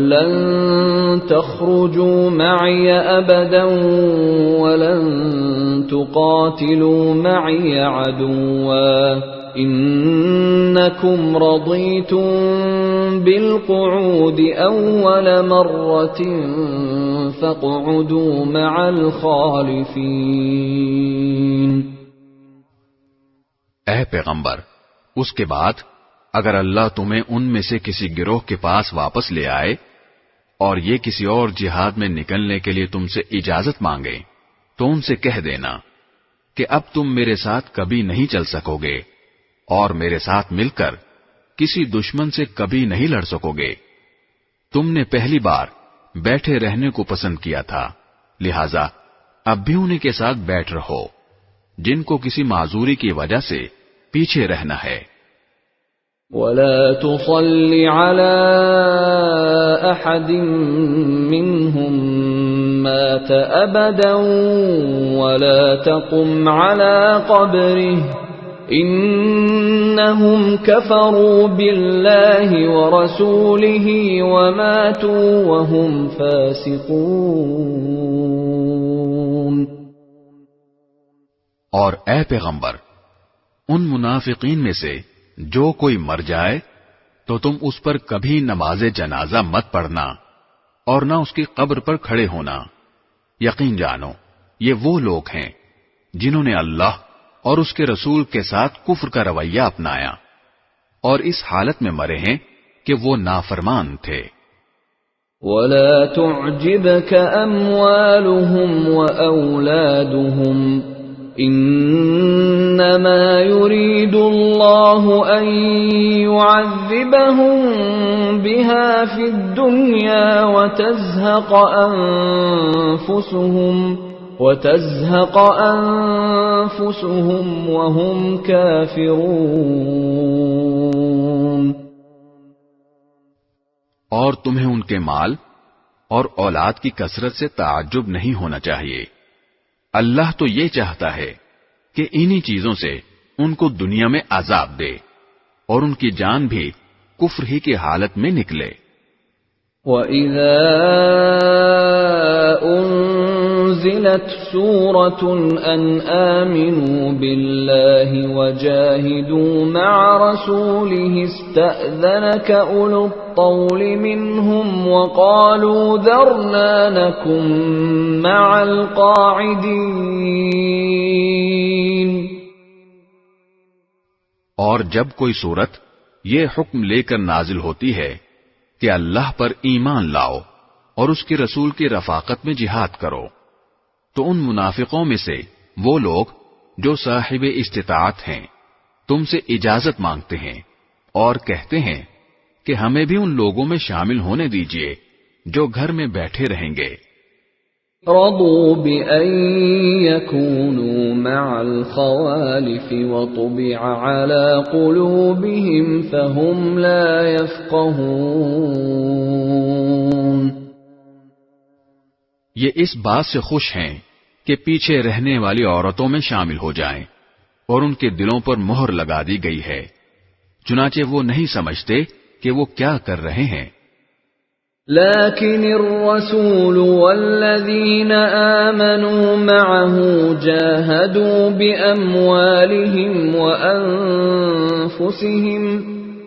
[SPEAKER 1] لَّن تَخْرُجُوا مَعِيَ أَبَدًا وَلَن تُقَاتِلُوا مَعِيَ عَدُوًّا إِنَّكُمْ رَضِيتُم بِالْقُعُودِ أَوَّلَ مَرَّةٍ فَاقْعُدُوا مَعَ الْخَالِفِينَ۔
[SPEAKER 3] اے پیغمبر، اس کے بعد اگر اللہ تمہیں ان میں سے کسی گروہ کے پاس واپس لے آئے اور یہ کسی اور جہاد میں نکلنے کے لیے تم سے اجازت مانگے تو ان سے کہہ دینا کہ اب تم میرے ساتھ کبھی نہیں چل سکو گے اور میرے ساتھ مل کر کسی دشمن سے کبھی نہیں لڑ سکو گے۔ تم نے پہلی بار بیٹھے رہنے کو پسند کیا تھا، لہذا اب بھی انہیں کے ساتھ بیٹھ رہو جن کو کسی معذوری کی وجہ سے پیچھے رہنا ہے۔
[SPEAKER 1] وَلَا تُصَلِّ عَلَى أَحَدٍ مِّنْهُمْ مَاتَ أَبَدًا وَلَا تَقُمْ عَلَى قَبْرِهِ إِنَّهُمْ كَفَرُوا بِاللَّهِ وَرَسُولِهِ وَمَاتُوا وَهُمْ فَاسِقُونَ۔
[SPEAKER 3] اور اے پیغمبر، ان منافقین میں سے جو کوئی مر جائے تو تم اس پر کبھی نماز جنازہ مت پڑھنا اور نہ اس کی قبر پر کھڑے ہونا۔ یقین جانو یہ وہ لوگ ہیں جنہوں نے اللہ اور اس کے رسول کے ساتھ کفر کا رویہ اپنایا اور اس حالت میں مرے ہیں کہ وہ نافرمان تھے۔
[SPEAKER 1] وَلَا تُعْجِبْكَ أَمْوَالُهُمْ وَأَوْلَادُهُمْ إِنَّمَا يُرِيدُ اللَّهُ أَن يُعَذِّبَهُم بِهَا فِي الدُّنْيَا وَتَزْهَقَ أَنفُسُهُمْ وَهُمْ كَافِرُونَ۔
[SPEAKER 3] اور تمہیں ان کے مال اور اولاد کی کثرت سے تعجب نہیں ہونا چاہیے۔ اللہ تو یہ چاہتا ہے کہ انہی چیزوں سے ان کو دنیا میں عذاب دے اور ان کی جان بھی کفر ہی کی حالت میں نکلے۔
[SPEAKER 1] وَإِذَا أُنزِلَتْ سُورَةٌ أَنْ آمِنُوا بِاللَّهِ وَجَاهِدُوا مَعَ رَسُولِهِ اسْتَأْذَنَكَ أُولُو الطَّوْلِ مِنْهُمْ وَقَالُوا ذَرْنَا نَكُن مَّعَ الْقَاعِدِينَ۔
[SPEAKER 3] اور جب کوئی صورت یہ حکم لے کر نازل ہوتی ہے کہ اللہ پر ایمان لاؤ اور اس کے رسول کی رفاقت میں جہاد کرو، تو ان منافقوں میں سے وہ لوگ جو صاحب استطاعت ہیں تم سے اجازت مانگتے ہیں اور کہتے ہیں کہ ہمیں بھی ان لوگوں میں شامل ہونے دیجئے جو گھر میں بیٹھے رہیں گے۔
[SPEAKER 1] رضوا بأن يكونوا مع الخوالف وطبع على قلوبهم فهم لا يفقهون۔
[SPEAKER 2] یہ اس بات سے خوش ہیں کہ پیچھے رہنے والی عورتوں میں شامل ہو جائیں اور ان کے دلوں پر مہر لگا دی گئی ہے، چنانچہ وہ نہیں سمجھتے کہ وہ کیا کر رہے ہیں۔
[SPEAKER 1] لكن الرسول والذين آمنوا معه جاهدوا بأموالهم وأنفسهم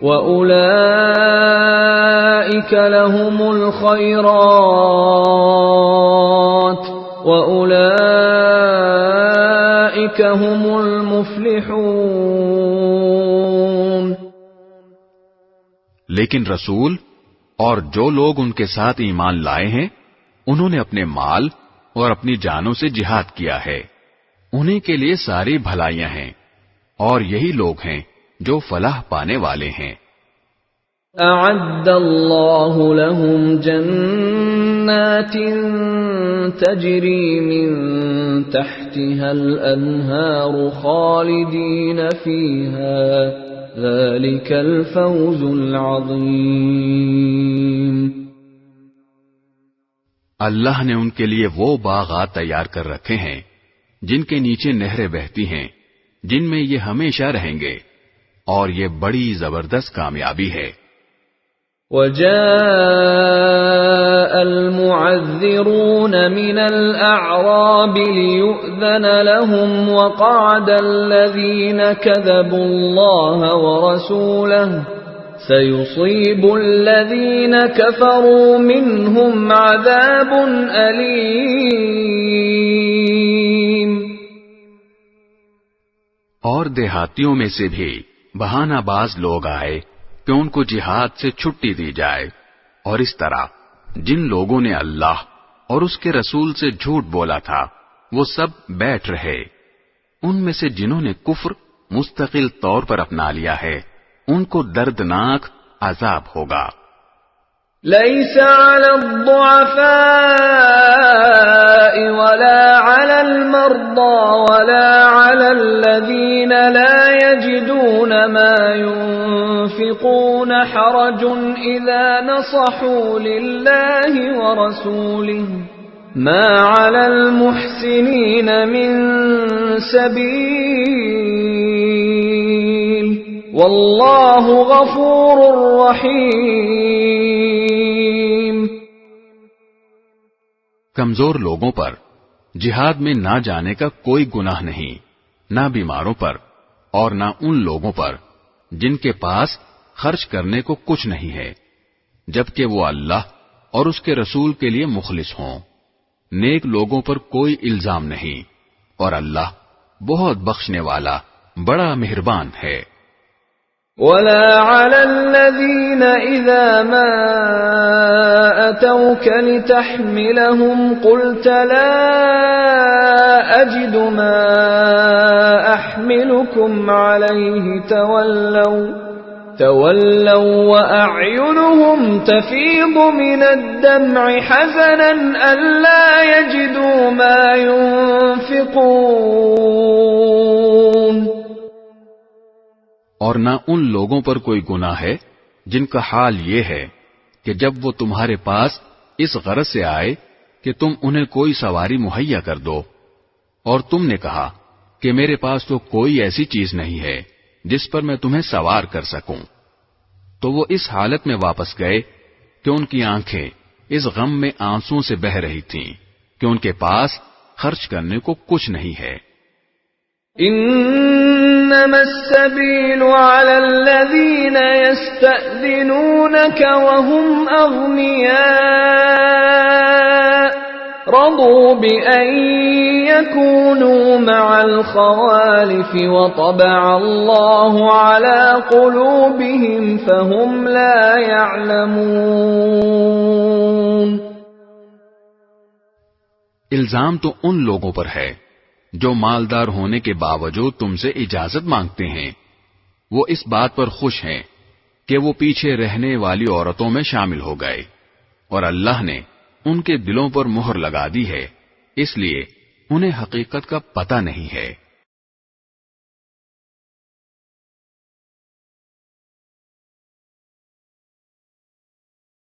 [SPEAKER 1] وأولئك لهم الخيرات وأولئك هم المفلحون۔
[SPEAKER 2] لیکن رسول اور جو لوگ ان کے ساتھ ایمان لائے ہیں انہوں نے اپنے مال اور اپنی جانوں سے جہاد کیا ہے، انہیں کے لیے ساری بھلائیاں ہیں، اور یہی لوگ ہیں جو فلاح پانے والے ہیں۔
[SPEAKER 1] اعد اللہ لهم جنات تجری من تحتها الانہار خالدین فیہا ذلك الفوز العظیم۔
[SPEAKER 2] اللہ نے ان کے لیے وہ باغات تیار کر رکھے ہیں جن کے نیچے نہریں بہتی ہیں، جن میں یہ ہمیشہ رہیں گے، اور یہ بڑی زبردست کامیابی ہے۔
[SPEAKER 1] وجاء المعذرون من الأعراب ليؤذن لهم وقعد الذين كذبوا الله ورسوله سيصيب الذين كفروا منهم عذاب أليم۔
[SPEAKER 2] اور دیہاتیوں میں سے بھی بہانہ باز لوگ آئے کہ ان کو جہاد سے چھٹی دی جائے، اور اس طرح جن لوگوں نے اللہ اور اس کے رسول سے جھوٹ بولا تھا وہ سب بیٹھ رہے۔ ان میں سے جنہوں نے کفر مستقل طور پر اپنا لیا ہے ان کو دردناک عذاب ہوگا۔
[SPEAKER 1] ليس على الضعفاء ولا على المرضى ولا على الذين لا يجدون ما ينفقون حرج إذا نصحوا لله ورسوله ما على المحسنين من سبيل والله غفور رحيم۔
[SPEAKER 2] کمزور لوگوں پر جہاد میں نہ جانے کا کوئی گناہ نہیں، نہ بیماروں پر اور نہ ان لوگوں پر جن کے پاس خرچ کرنے کو کچھ نہیں ہے، جبکہ وہ اللہ اور اس کے رسول کے لیے مخلص ہوں۔ نیک لوگوں پر کوئی الزام نہیں، اور اللہ بہت بخشنے والا بڑا مہربان ہے۔
[SPEAKER 1] ولا على الذين إذا ما أتوك لتحملهم قلت لا أجد ما أحملكم عليه تولوا وأعينهم تفيض من الدمع حزنا ألا يجدوا ما ينفقون۔
[SPEAKER 2] اور نہ ان لوگوں پر کوئی گناہ ہے جن کا حال یہ ہے کہ جب وہ تمہارے پاس اس غرض سے آئے کہ تم انہیں کوئی سواری مہیا کر دو، اور تم نے کہا کہ میرے پاس تو کوئی ایسی چیز نہیں ہے جس پر میں تمہیں سوار کر سکوں، تو وہ اس حالت میں واپس گئے کہ ان کی آنکھیں اس غم میں آنسوں سے بہہ رہی تھیں کہ ان کے پاس خرچ کرنے کو کچھ نہیں ہے۔
[SPEAKER 1] انما السبيل على الذين يستأذنونك وهم اغنياء رضوا بأن يكونوا مع الخوالف وطبع الله على قلوبهم فهم لا يعلمون۔
[SPEAKER 2] الزام تو ان لوگوں پر ہے جو مالدار ہونے کے باوجود تم سے اجازت مانگتے ہیں، وہ اس بات پر خوش ہیں کہ وہ پیچھے رہنے والی عورتوں میں شامل ہو گئے، اور اللہ نے ان کے دلوں پر مہر لگا دی ہے، اس لیے انہیں حقیقت کا پتہ نہیں ہے۔